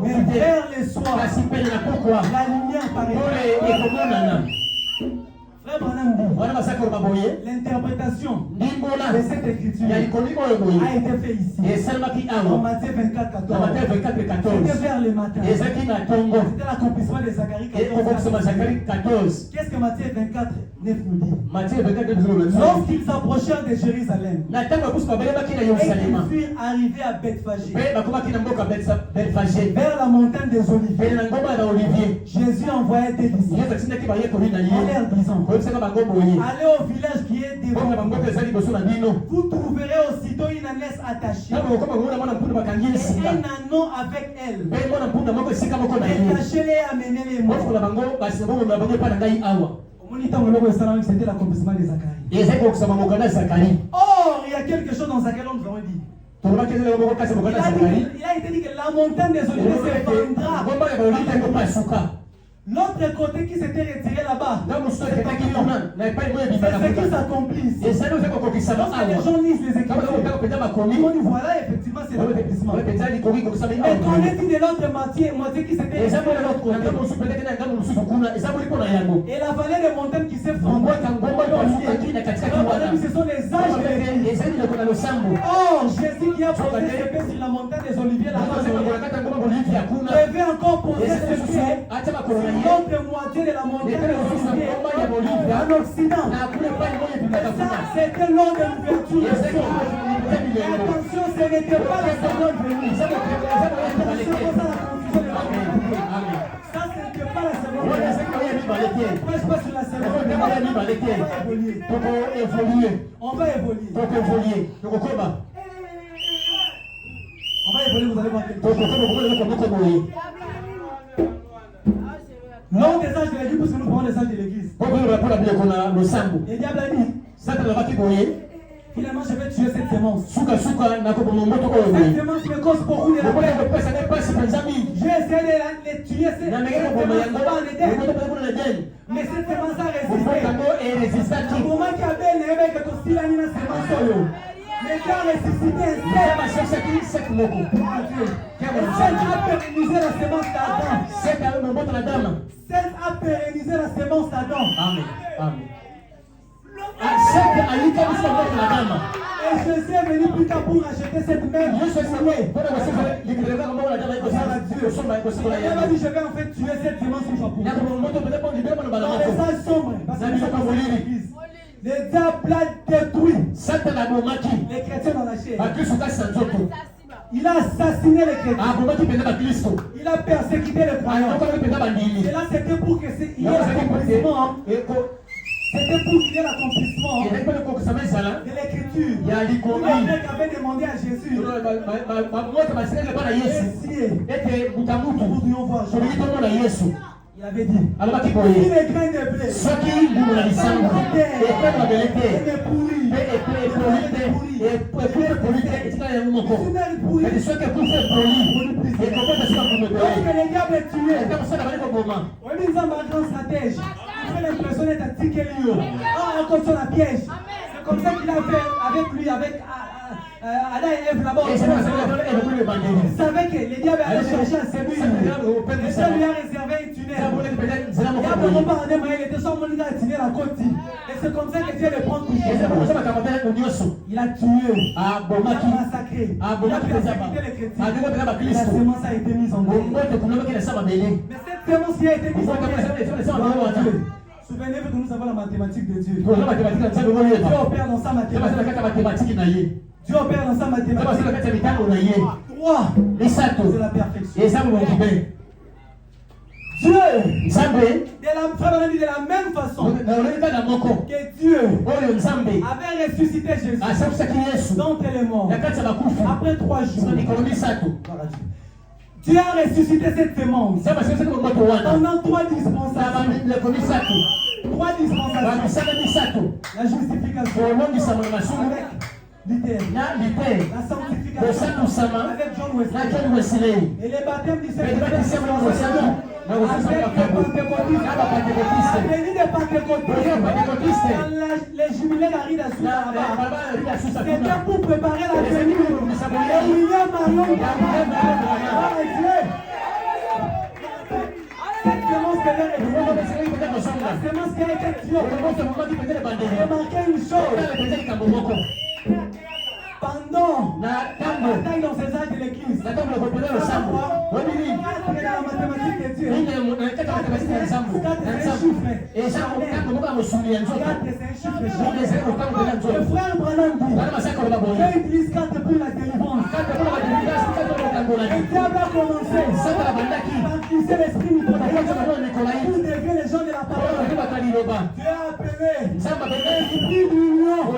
Mais vers le soir, la lumière paraîtra. Frère Branham, l'interprétation de cette écriture a été faite ici. En Matthieu 24, 14. C'était vers le matin. C'était l'accomplissement de Zacharie 14. Qu'est-ce que Matthieu 24, 9 nous dit? Lorsqu'ils approchèrent de Jérusalem et qu'ils furent arrivés à Bethphagée, vers la montagne des Oliviers, Jésus envoyait des disciples en leur disant: allez au village qui est devant. Vous trouverez aussitôt une ânesse attachée et un ânon avec elle. Détachez-les et amenez-les moi. C'était l'accomplissement de Zacharie. Or, il y a quelque chose dans Zacharie, nous avons dit. Il a été dit que la montagne des Oliviers se vendra. L'autre côté qui s'était retiré là-bas, c'est ce qui s'accomplit. Lorsque les gens lisent les Écritures, ils dit voilà, effectivement, c'est l'accomplissement. Mais qu'en est-il de l'autre moitié qui s'était retirée de l'autre côté? Et la vallée des montagnes qui s'est fondée, ce sont les âges. Or, Jésus qui a posé ses pieds sur la montagne des Oliviers, devait encore poser ses pieds l'autre moitié de la montagne des Oliviers en Occident. Ça, c'était lors de l'ouverture. Et attention, ce n'était pas la seconde venue. Ça, c'était pas la seconde venue. Je ne pas sur la seconde. On va évoluer. Vous allez voir quelque chose. L'un des âges de l'église, parce que nous prenons les âges de l'église. Le diable a dit: Finalement, je vais tuer cette semence. Suka na ko bomo moto ko Cette semence me cause beaucoup de la peine. J'ai essayé de les tuer, cette semence pas en Éden. Mais cette semence a résisté. Au moment qu'il y avait les mecs qui ont stylé la semence, les gars ressuscité. Celle a pérennisé la semence d'Adam. Celle a pérennisé la semence d'Adam. Amen. Amen. Et je suis venu plus tard pour acheter cette même. Il m'a dit, je vais en fait tuer cette semence une fois pour toutes. Dans les salles sombres, parce que nous sommes dans l'église. Les diables a détruit les chrétiens dans la chair. Il a assassiné les chrétiens. Il a persécuté les croyants. Et là, c'était pour que il y ait l'accomplissement. C'était pour qu'il y ait l'accomplissement de l'écriture. Il y a un mec qui avait demandé à Jésus. Nous pourrions voir Jésus. Il avait dit, si les grains de blé lorsque les diables est tué, on dit un grand stratège. Il fait l'impression d'être un ticket lieu. On compte sur la piège. C'est comme ça qu'il a fait avec lui, avec Adam et Ève là-bas. Il savait que les diables allaient chercher à séduire. Et ça lui a réservé une tunnel. Les diables n'ont pas rendu moyen, il était sans mon à tuer la côte. Et c'est comme ça que Dieu le prend couché. Il a tué, il a massacré, il a persécuté les chrétiens. La semence a été mise en guerre. Mais cette semence qui a été mise en guerre, souvenez-vous que nous avons la mathématique de Dieu. Dieu opère dans sa mathématique. Dieu opère dans sa mathématique. 3, c'est la perfection. Dieu, de la même façon que Dieu avait ressuscité Jésus dont elle est morte après 3 jours. Dieu a ressuscité cette semence pendant 3 dispensations. 3 dispensations. La justification avec l'Éther, la sanctification avec John Wesley et les baptêmes du Saint-Esprit avec les pentecôtistes. La venue des pentecôtistes dans les jubilés d'Arida Sousa, c'était pour préparer la venue de William Marion. Cette semence qui a été tuée, remarquez une chose. Pendant la bataille dans ces âges de l'église, la mathématique de Dieu, 4 c'est un chiffre. Le frère Branham dit, Dieu utilise 4 pour la délivrance. Le diable a commencé par glisser l'esprit nicolaïque pour dévier les gens de la parole. Dieu a appelé l'esprit d'union. Il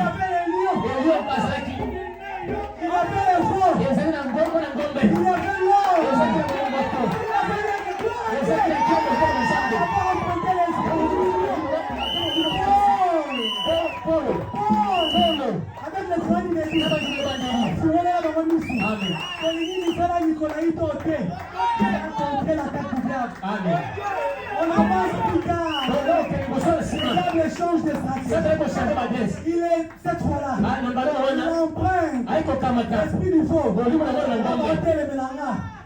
appelle les lions. Il appelle les faux. Il appelle l'or. Il appelle avec le croix du Messie. On avance plus tard. Le change de stratégie. Il est cette fois-là. Il emprunte l'esprit du faux.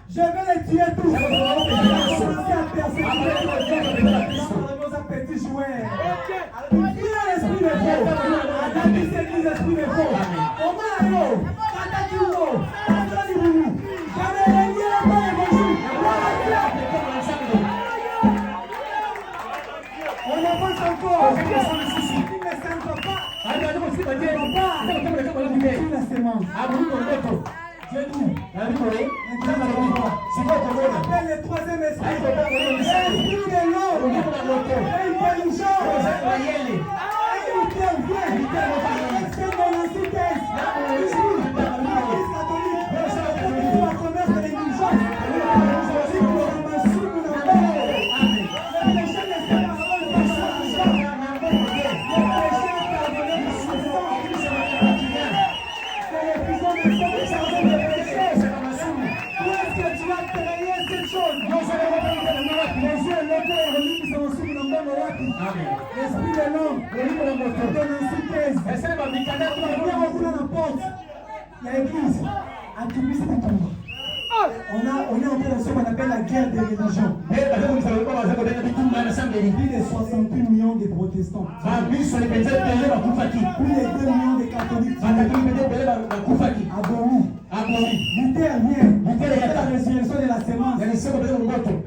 Je vais les tuer tous. Je vais commencer à persécuter nos petits jouets. Il y a l'esprit de faux. Attaquez cette église, l'esprit de faux. Comment allô? Attaquez-vous. Attaquez-vous. J'avais relié la main évangile. On avance encore. Il ne s'entre pas. La semence. Dieu dit, appelle le troisième esprit. L'esprit de l'eau. Et il fait une chose. Il intervient. C'est dans l'antiquesse. L'Église catholique. C'est la commerce de l'indulgence. C'est pour la massue de la paix. Le péché ne sert pas à L'esprit de l'homme. De l'insultesse. On a la porte. Il y a l'église. Antichrist est tombé. On est en train de ce qu'on appelle la guerre des religions. Plus de 68 millions de protestants. Plus de 2 millions de catholiques. Abolis. Luther vient. C'est la résurrection de la sémence.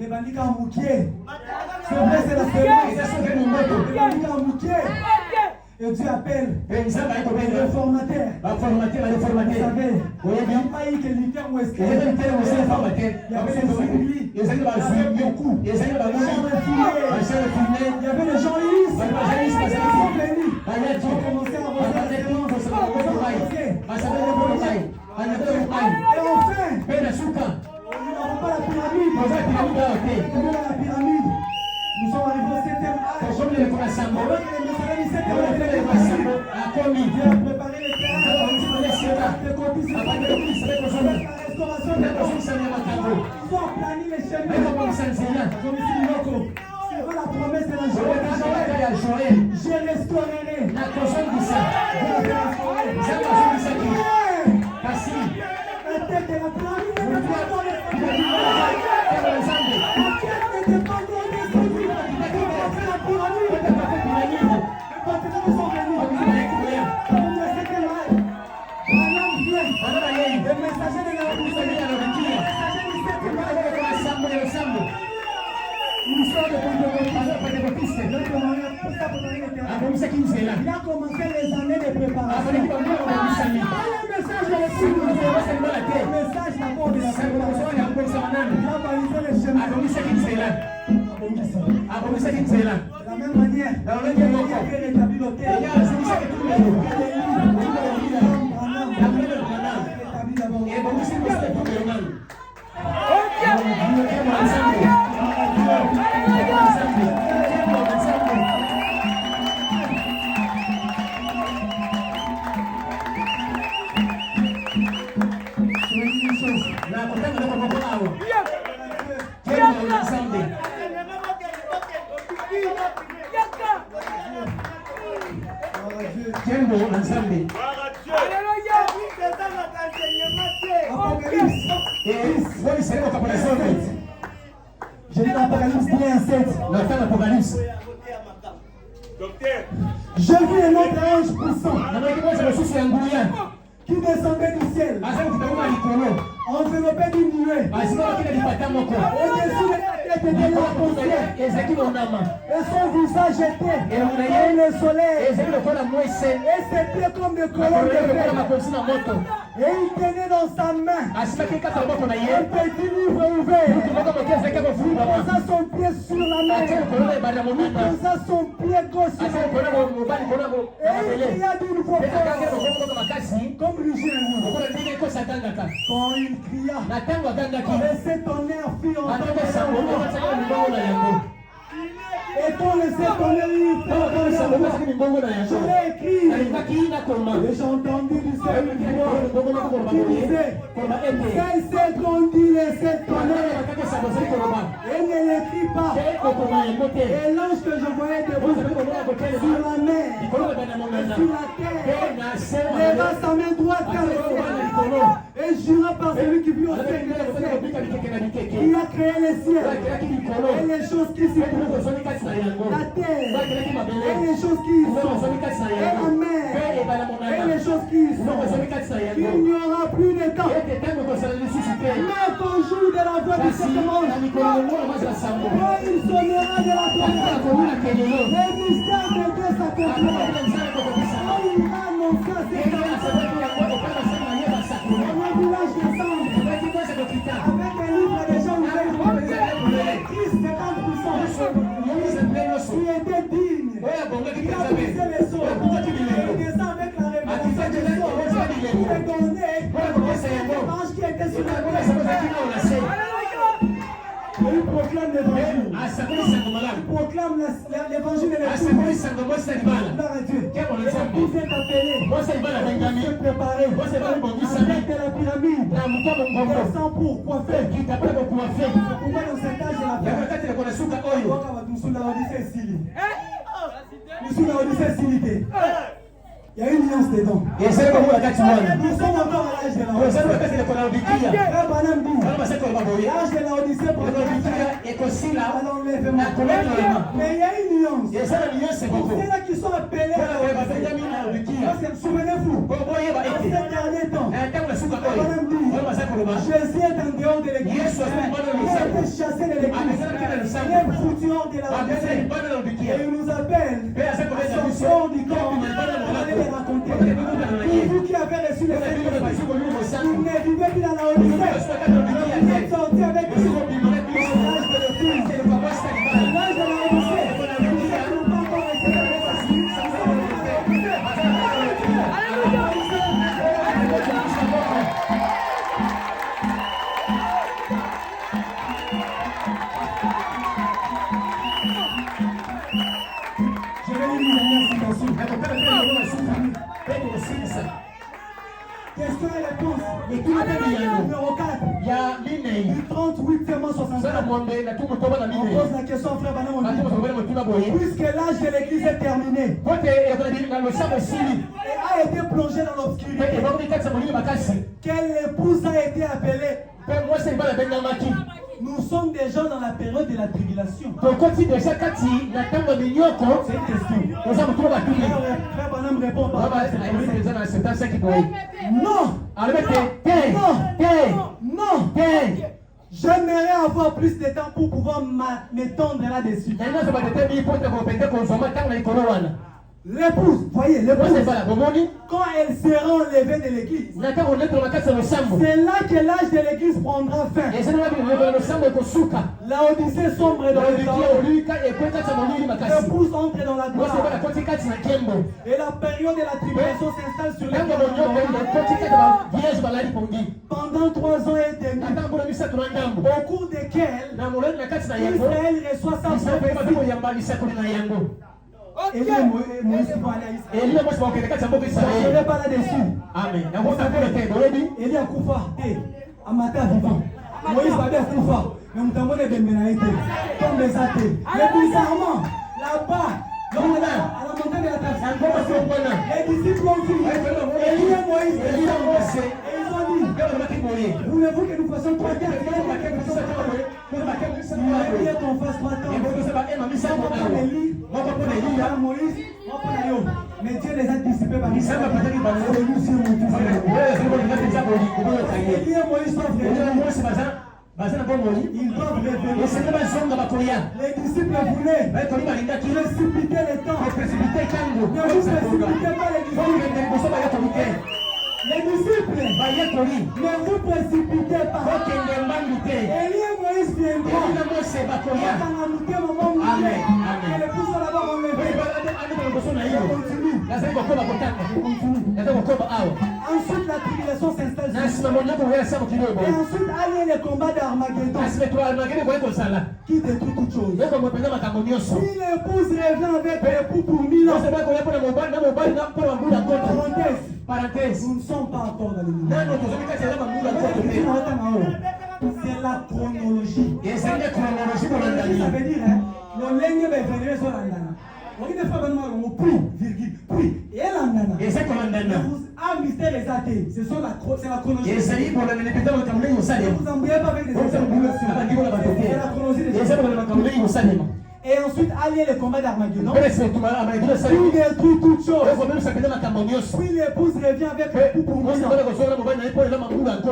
Les bandits en mouquier. C'est vrai, c'est la sémence. Les bandits en mouquier. Et Dieu appelle les réformateurs. Vous savez, il n'y a pas eu que Luther ou Esquire. Il y avait les Zwingli. Il y avait les Jean-Louis. Ils sont venus. Ils ont commencé à refaire les séances. Et enfin, nous n'avons pas la pyramide. La pyramide. Nous sommes arrivés au 7e âge. Les messages du 7e âge. Dieu a préparé les terrains. Les conditions de la restauration des temps. Ils ont aplani les chemins. C'est la promesse de la Joël. Je restaurerai. La tête de la pyramide. Il a commencé les années de préparation. Le message de le message d'abord de la préparation. Il a balisé les chemins. De la même manière, il a rétabli l'hôtel. J'ai lu l'Apocalypse 1:7. J'ai vu un autre ange puissant qui descendait du ciel, enveloppé d'une nuée. Au-dessus de la tête était la poussière, et son visage était comme le soleil, et c'était comme des colonnes de feu. Et il tenait dans sa main un petit livre ouvert. Il posa son pied sur la main. Il posa son pied gauche sur la main. Et il cria d'une voix forte, comme rugit un loup. Quand il cria, et cet tonnerre fit entendre sa voix. Et quand le Seigneur je l'ai écrit, et j'ai entendu du ciel une voix qui disait, quel s'est grandi les 7 tonnerres, et ne l'écrit pas. Et l'ange que je voyais debout sur la mer, sur la terre, leva sa main droite vers le ciel, et jura par celui qui vit au ciel, il a créé les ciels, et les choses qui s'y trouvent, la terre, et les choses qui y sont, et la mer, et les choses qui y sont. Il n'y aura plus de temps. Mais qu'au jour de la voix du Seigneur, quand il sonnera de la trompette, les mystères de Dieu s'accompliront. Il annoncera ses le village descend avec un livre déjà ouvert. Christ est en puissance. Il était digne. Il a brisé les os. Il descend avec la révélation des os. Il est donné l'ange qui était sur la terre. Et il proclame l'évangile. Il proclame l'évangile et l'évangile. Gloire à Dieu. Vous êtes appelés. Vous êtes préparés. Avec de la pyramide. Descend pour coiffer. Pourquoi dans cet âge de la pyramide? Nous sommes dans l'Odyssée Silité. Il y a une nuance dedans. Et c'est comme la carte moine. Nous sommes encore à l'âge de la Vous Odyssée. savez que c'est le Konaudikia. Frère Branham dit, L'âge l'âge de la Odyssée pour est aussi là. à l'enlèvement. La colère de l'homme. Mais il y a une nuance. Et ça, la nuance, c'est Pour beaucoup. ceux-là qui sont appelés à la Odyssée. Parce que souvenez-vous, dans ces derniers temps, Branham dit, Jésus est en dehors de l'église. Il a été chassé de l'église. Il est foutu hors de la Odyssée. Et il nous appelle à sortir du corps pour aller les raconter. Pour vous qui avez reçu les Saints, vous ne vivez plus dans la Odyssée. Vous êtes sortis avec Christ. L'âge de l'épouse. L'âge de la Odyssée. Nous n'avons pas encore resté dans les je vais lire une dernière citation. Question et réponse. Numéro 4. Du 38 65. On pose la question frère Branham. Puisque l'âge de l'église est terminé et a été plongé dans l'obscurité, quelle épouse a été appelée? Nous sommes déjà dans la période de la tribulation. C'est une question. Frère Branham répond par non. J'aimerais avoir plus de temps pour pouvoir m'étendre là-dessus. L'épouse, voyez, l'épouse, quand elle sera enlevée de l'église, c'est là que l'âge de l'église prendra fin. La Odyssée sombre dans le temps. L'épouse entre dans la gloire. Et la période de la tribulation s'installe sur les pendant 3 ans et demi, au cours desquels Israël reçoit sa prophétie. Et Moïse va aller à Israël. Je ne vais pas là-dessus. Élie a Koufa, Amata vivant. Moïse va bien Koufa. Mais nous avons des bénédictions. Comme les athées. Mais bizarrement, là-bas, à la montagne de la transformation, les disciples ont dit, Élie et Moïse, et ils ont dit, voulez-vous que nous fassions 3 quarts? Il a dit qu'on fasse 3 temps. Moïse, mais Dieu les a dissipés par Israël. Élie et Moïse doivent revenir. Ils doivent revenir. Les disciples voulaient précipiter le temps. Ne vous précipitez pas les disciples. Les disciples, ne vous précipitez pas. Élie et Moïse viendront. Et les poussons là-bas vont lever. Ensuite, la tribulation s'installe. Et ensuite, aller les combats d'Armageddon qui détruit toute chose. Si l'épouse revient avec l'époux pour 1000 ans, parenthèse, nous ne sommes pas encore dans le monde. C'est la chronologie. Ça veut dire, et mystère les athées, c'est la chronologie. Vous n'embrouillez pas avec les c'est la chronologie. Et ensuite, aller le combat d'Armageddon. Puis détruit toute chose. Puis l'épouse revient avec le coup pour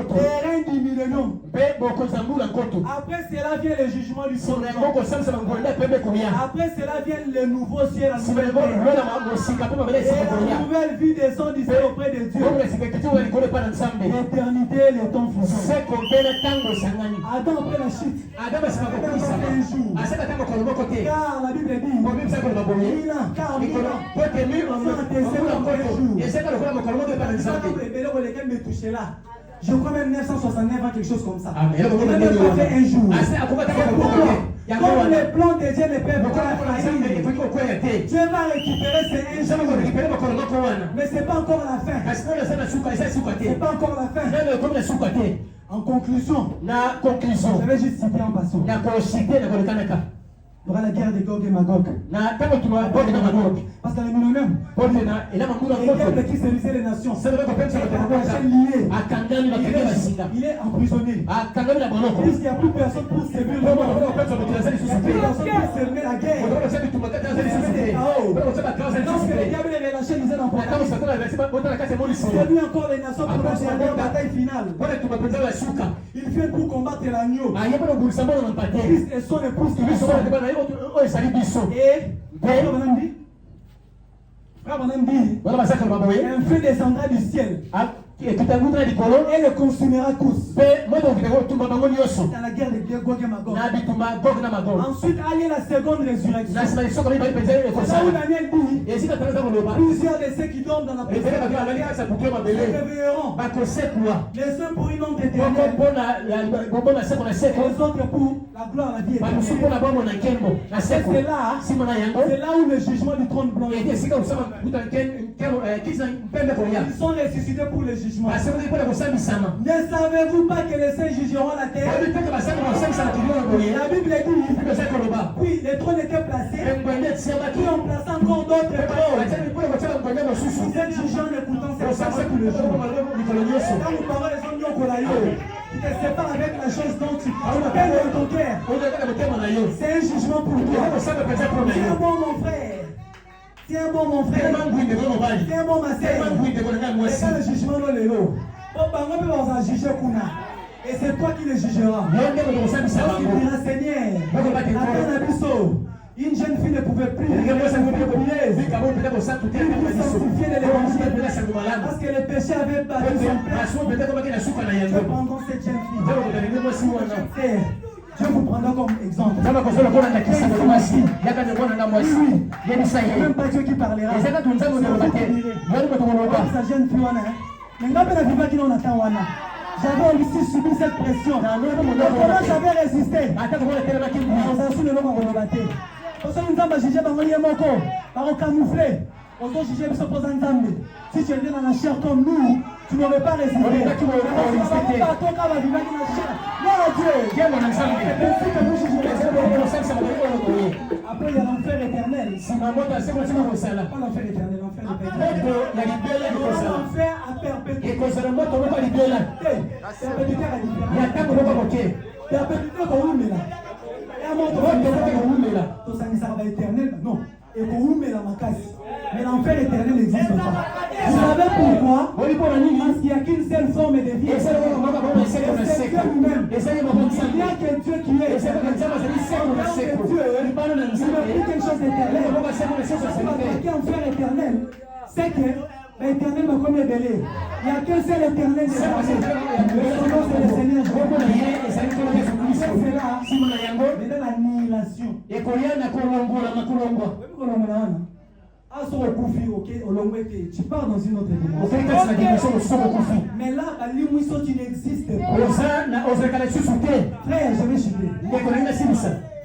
terrain du millénium. Après cela vient le jugement du ciel. Après cela vient le nouveau ciel. Et la nouvelle vie des hommes du ciel auprès de Dieu. L'éternité, les temps futurs. Adam après la chute. Un jour. Car la Bible dit, je crois même 969 ans, quelque chose comme ça. Il n'a même pas fait un jour. Comme les plans de Dieu ne peuvent pas faillir, Dieu va récupérer ces un jour. Mais ce n'est pas encore la fin. Ce n'est pas encore la fin. En conclusion, je vais juste citer en passant. Il y aura la guerre de Gog et Magog. Parce que les millénaires, les guerres qui sévissaient les nations, il est emprisonné. Puisqu'il n'y a plus personne pour servir le monde. Il n'y a plus personne pour servir la guerre. Lorsque le diable est relâché, il disait dans Apocalypse, c'est lui encore les nations pour la bataille finale. Il vient pour combattre l'agneau. Christ et son épouse qui lui sont. Et Frère Branham dit, un feu descendra du ciel et le consumera tous. Dans la guerre de Gog et Magog. Ensuite, allez la seconde résurrection. Là où Daniel dit, plusieurs de ceux qui dorment dans la prison se réveilleront. Les uns pour une honte éternelle, les autres pour la gloire, la vie éternelle. C'est là où le jugement du trône blanc est. Ils sont ressuscités pour le jugement. Ne savez-vous pas que les saints jugeront la terre? La Bible dit, puis les trônes étaient placés, qui ont placé encore d'autres trônes. Vous êtes jugeant en écoutant cette parole tout le jour. Quand vous parlez les hommes qui te séparent avec la chose dont tu peines dans ton cœur, c'est un jugement pour toi. C'est un bon mon frère. C'est un bon mon frère. C'est un bon ma sœur. C'est ça le jugement de l'élo. On va juger Kuna. Et c'est toi qui le jugeras. Parce qu'il dira, Seigneur, attends un bisou. Une jeune fille ne pouvait plus sanctifier de l'évangile parce que le péché avait battu son père. Cependant, cette jeune fille, je vous prends comme exemple. Même pas Dieu qui parlera. C'est sa jeune fille. J'avais aussi subi cette pression. Comment j'avais résisté? Si tu étais dans la chair comme nous, tu n'aurais pas résisté. Après, il y a l'enfer éternel. Pas l'enfer éternel, l'enfer à perpétuité. Non. Mais l'enfer éternel n'existe pas. Vous savez pourquoi? Parce qu'il n'y a qu'une seule forme de vie. C'est Dieu lui-même. Il n'y a que Dieu qui est. Dieu, il n'a plus quelque chose d'éternel. Parce qu'enfer éternel, c'est que l'éternel m'a comme révélé. Il n'y a qu'un seul éternel. C'est le Seigneur. C'est là. Mais dans l'annihilation. Tu pars dans une autre dimension. Mais là, tu n'existes pas. Frère, je vais chuter.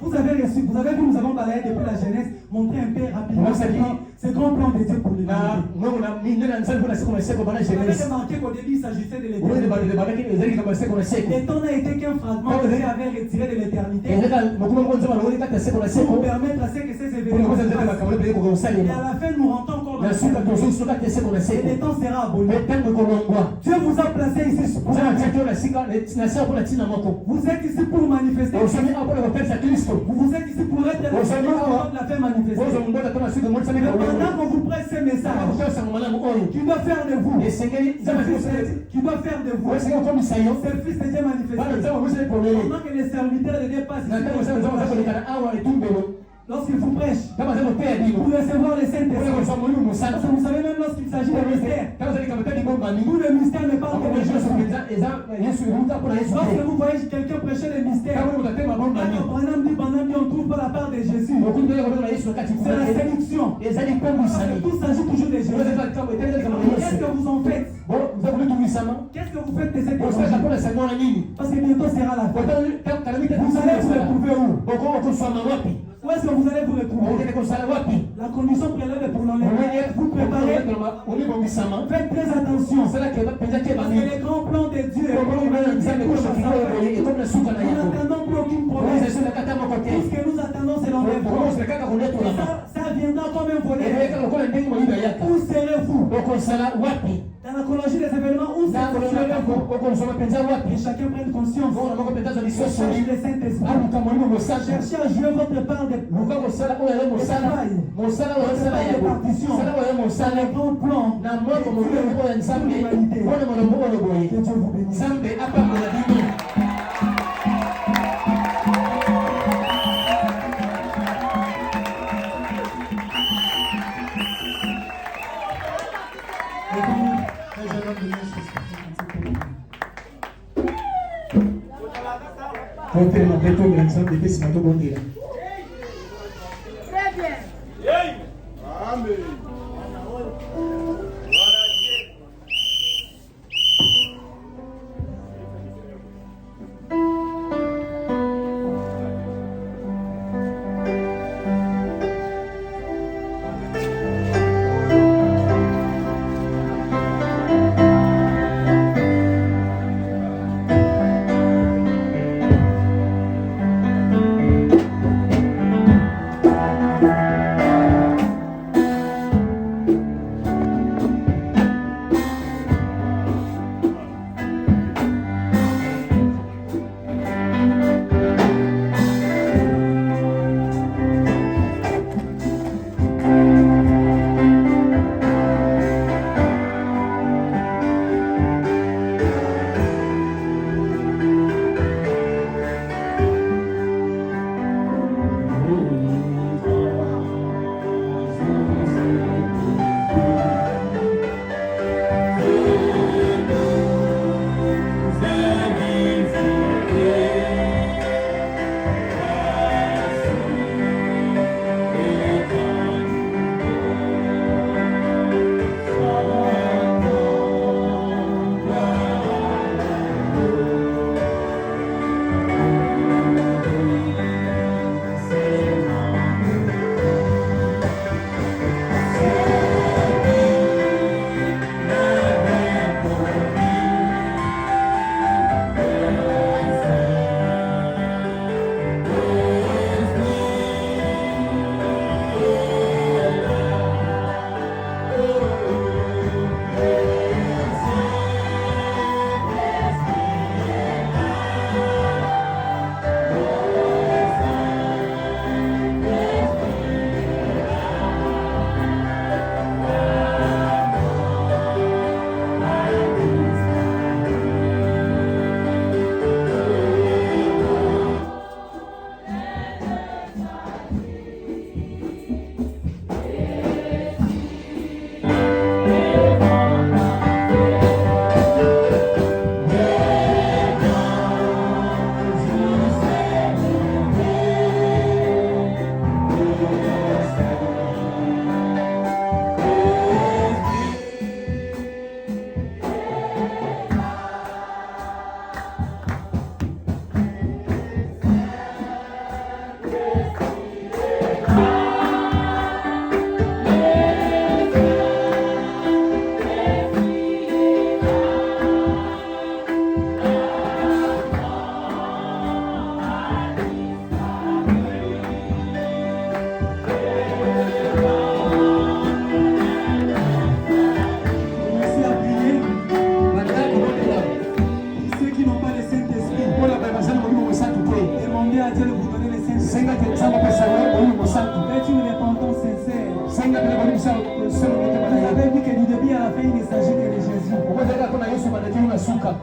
Vous avez vu, nous avons balayé depuis la jeunesse, montré un peu rapidement ce grand plan de Dieu pour l'humanité. Vous avez remarqué qu'au début, il s'agissait de l'éternité. Le temps n'a été qu'un fragment que Dieu avait retiré de l'éternité pour permettre à ce que ces événements se passent. Et à la fin, nous rentrons encore dans le temps. Et le temps sera aboli. Dieu vous a placé ici pour vous êtes ici pour manifester. Vous êtes ici pour être de la faire manifester. Pendant qu'on vous prête ces messages, qui doit faire de vous, qui doit faire de vous, ce fils de Dieu manifesté. Pendant que les serviteurs de Dieu passent lorsqu'il vous prêche, pour recevoir les saints esprits. Parce que vous savez même lorsqu'il s'agit de mystère, tout le mystère ne parle que des choses. Lorsque vous voyez quelqu'un prêcher les mystères, Branham dit on trouve pas la part de Jésus. C'est la séduction. Tout s'agit toujours de Jésus. Qu'est-ce que vous en faites? Qu'est-ce que vous faites de cette évangile? Parce que bientôt sera la fin. Vous allez vous retrouver où? Où est-ce que vous allez vous retrouver? La condition préalable pour l'enlèvement. Vous préparez. Faites très attention. Parce que les grands plans de Dieu, nous n'attendons plus aucune promesse. Tout ce que nous attendons, c'est l'enlèvement. ça viendra comme un volet. Où serez-vous? Dans la chronologie des événements, où serez-vous? Et chacun prenne conscience. Cherchez le Saint-Esprit. Cherchez à jouer votre part de travail. De partition. Le grand plan. Que Dieu vous bénisse. Très bien. Amen.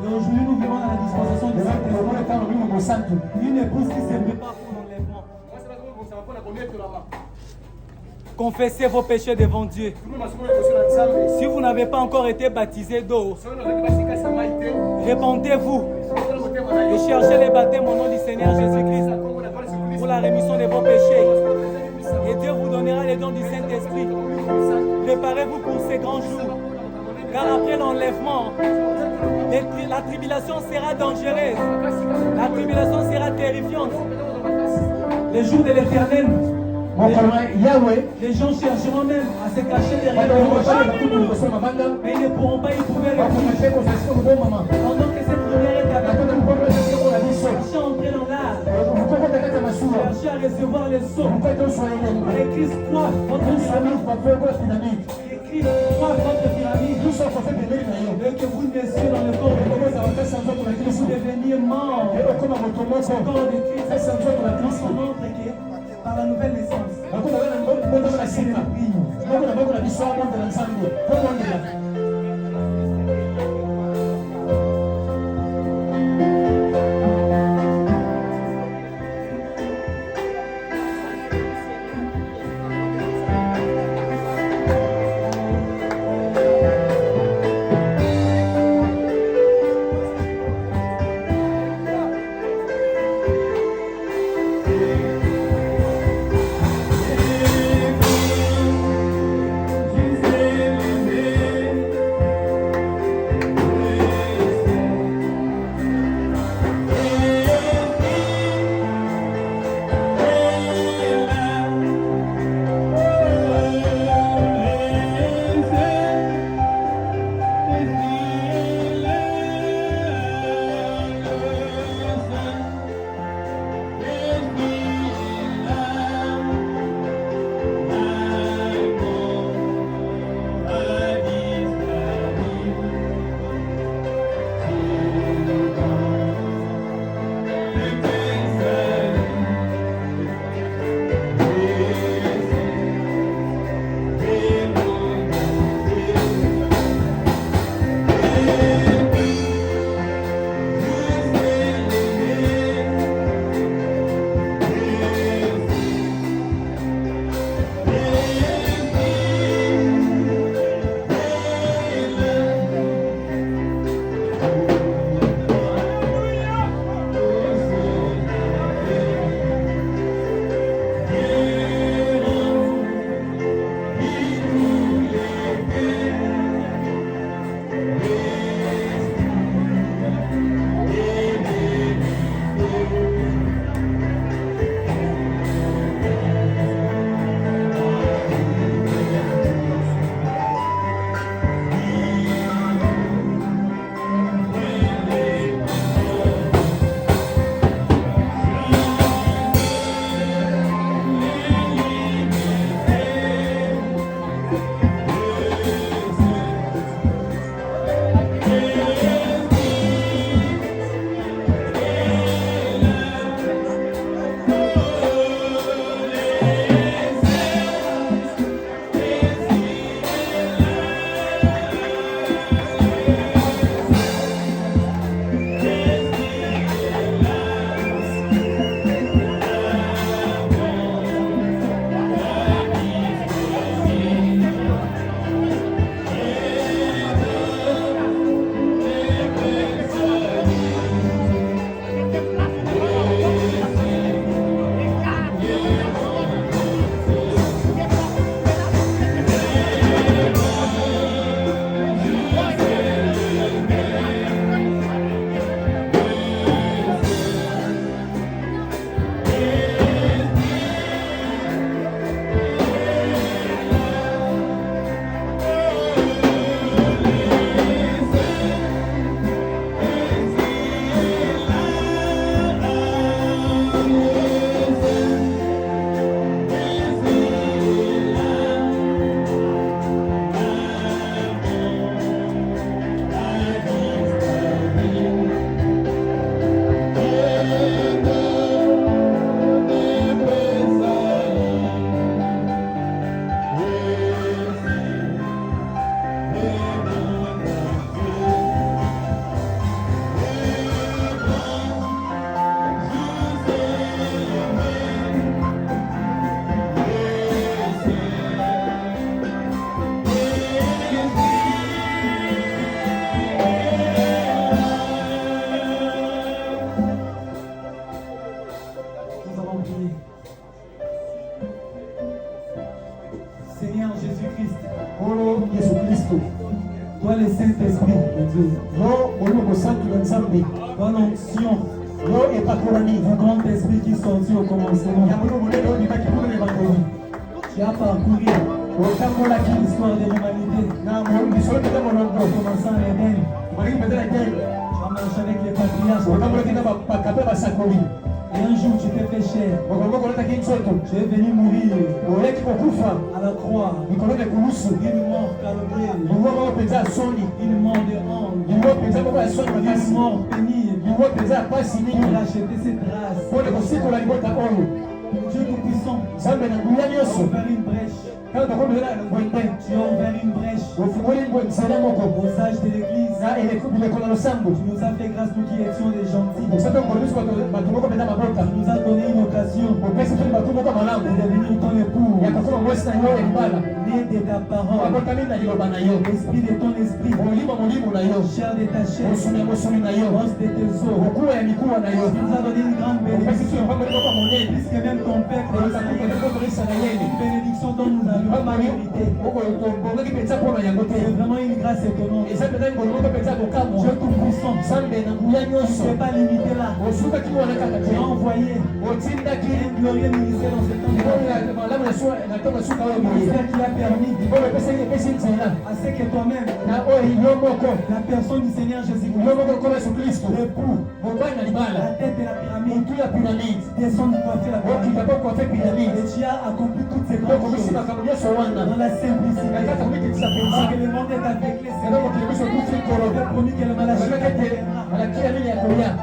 aujourd'hui, nous vivons dans la dispensation du Saint-Esprit. Une épouse qui se prépare pour l'enlèvement. Confessez vos péchés devant Dieu. Si vous n'avez pas encore été baptisé d'eau, répandez-vous et cherchez les baptêmes au nom du Seigneur Jésus-Christ pour la rémission de vos péchés. Et Dieu vous donnera les dons du Saint-Esprit. Préparez-vous pour ces grands jours. Car après l'enlèvement, la tribulation sera dangereuse. La tribulation sera terrifiante. Les jours de l'Éternel, les gens chercheront même à se cacher derrière le rocher, mais ils ne pourront pas y trouver refuge. Pendant que cette lumière est avec nous, cherchez à entrer dans l'art, cherchez à recevoir les sceaux. Et Christ croit votre pyramide. Et Christ croit votre pyramide. Et que vous naissiez dans le corps de Christ. Que vous deveniez morts. Le corps de Christ. On montre que par la nouvelle naissance. Toi le Saint-Esprit de Dieu. Ton onction. Le grand esprit qui sortit au commencement. Tu as parcouru l'histoire de l'humanité. Commençant à l'Éden. Tu as marché avec les patriarches. Et un jour, tu t'es fait chair. Tu es venu mourir à la croix. Une mort calomniée. Une mort de honte. Une mort pénible. Pour acheter cette grâce. Dieu Tout-Puissant, tu as ouvert une brèche. Tu as ouvert une brèche aux sages de l'église. Tu nous as fait grâce, nous qui étions des gentils. Tu nous as donné une occasion de devenir ton époux. Né de ta parole, esprit de ton esprit, chair de ta chair, os de tes os. Tu nous as donné une grande bénédiction, plus que même ton père. Une bénédiction dont nous n'avions pas mérité. C'est vraiment une grâce étonnante. Dieu Tout-Puissant, tu ne peux pas limiter là. Tu as envoyé un glorieux ministère dans ce temps. Un ministère qui a permis à ce que toi-même, la personne du Seigneur Jésus-Christ, l'époux, la tête de la pyramide, descend pour coiffer la pyramide. Et tu as accompli toutes ces grandes choses dans la simplicité. Que le monde est aveuglé, c'est promis que le malade viendra.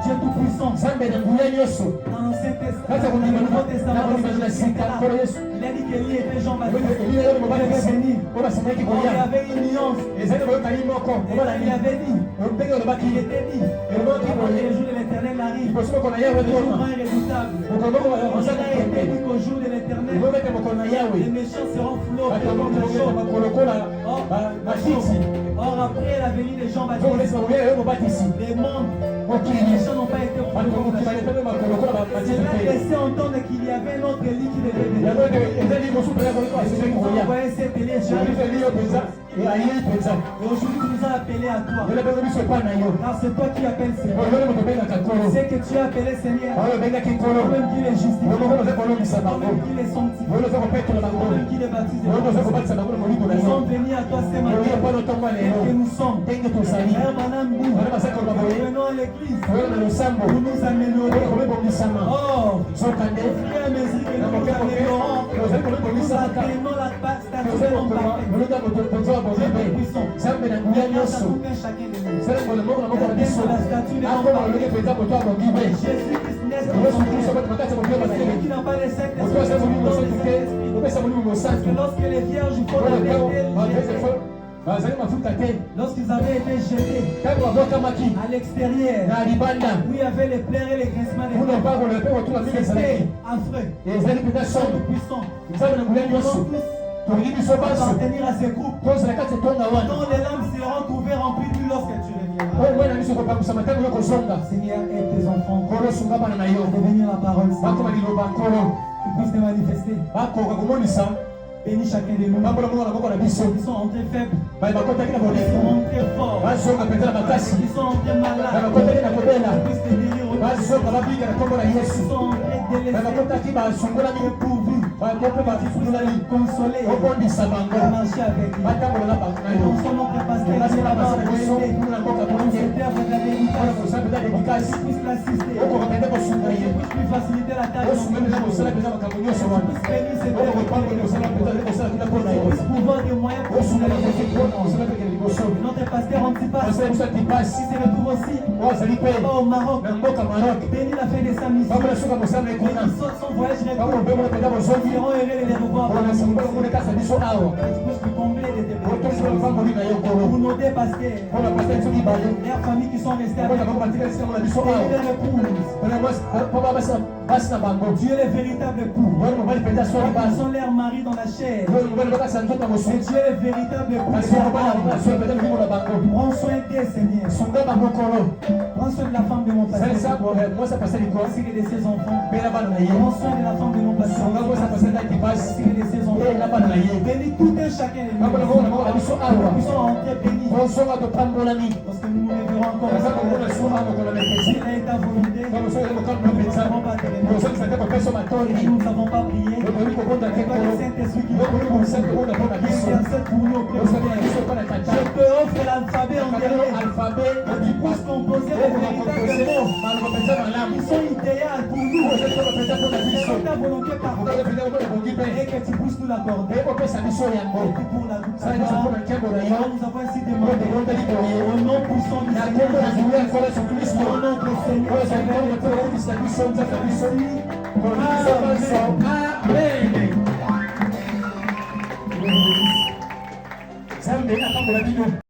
Dieu Tout-Puissant, dans l'Ancien Testament, dans le Nouveau Testament, il a dit qu'Élie était Jean-Baptiste. Il y avait une nuance. Il avait dit, il était dit, le jour de l'Éternel arrive, le jour grand et redoutable. On a été dit qu'au jour de l'Éternel, les méchants seront flottés comme le chaud. Or, après la venue de Jean-Baptiste, les membres, les méchants n'ont pas été flottés comme le chaud. Cela laissait entendre qu'il y avait un autre Élie qui devait venir. Ils ont envoyé cet Élie. Et aujourd'hui, tu nous as appelés à toi. Car c'est toi qui appelles Seigneur. C'est que tu as appelé Seigneur. Toi-même qui les justifie. Toi-même qui les sanctifie. Toi-même qui les baptise. Nous sommes venus à toi ce matin. Et que nous sommes. Frère Madame Bou, venons à l'église pour nous améliorer. Oh, frère Mesri, que nous nous améliorons. Nous atteignons la statue de l'homme parfait. Dieu Tout-Puissant, il y a tout un chacun de nous. La statue de l'homme parfait. Jésus-Christ naît dans son cœur. Celui qui n'a pas de secte, parce que lorsque les vierges font la vérité, lorsqu'ils avaient été jetés à l'extérieur, où il y avait les pleurs et les grincements des dents, c'était affreux. Puissant. Nous tous appartenir à ces groupes dont les lames seront couvertes remplies d'huile lorsque tu reviendras. Seigneur, aide tes enfants à devenir la parole, Seigneur. Tu puisses te manifester. Bénis chacun de nous. Ils sont entrés faibles. Ils sont entrés forts. Ils sont entrés malades. Tu puisses te guérir. Ils sont entrés délaissés. Pourvus. Consolés. Marcher avec lui. Nous sommes notre pasteur. Nous puisses l'assister. Tu puisses lui faciliter la tâche. Tu puisses bénir ses pouvoir des moyens pour notre pasteur Antipas, qui se retrouve aussi au Maroc, bénis la fin de sa mission, bénis son voyage retour, nous irons heureux de les revoir, tu puisses nous combler de tes bénédictions, pour nos deux pasteurs, leurs familles qui sont restées avec nous, et leurs épouses. Dieu est le véritable époux. Ils sont leurs maris dans la chair. Et Dieu est le véritable époux. Prends soin d'eux, Seigneur. Prends soin de la femme de mon pasteur. Ainsi que de ses enfants. Prends soin de la femme de mon pasteur. Ainsi que de ses enfants. Bénis tout un chacun de nous. Nous sommes entrés bénis. Parce que nous nous lèverons encore. Si elle est ta volonté, nous n'avons pas terminé. Nous n'avons pas prié. Le Saint-Esprit qui intercède pour nous auprès du Père. Je te offre l'alphabet en dernier. Tu puisses composer les véritables mots qui sont idéaux pour nous. ta volonté parfaite et que tu puisses nous l'accorder. Et pour la nous avons ainsi demandé au nom puissant du Seigneur Jésus-Christ, au nom de Seigneur. Amen.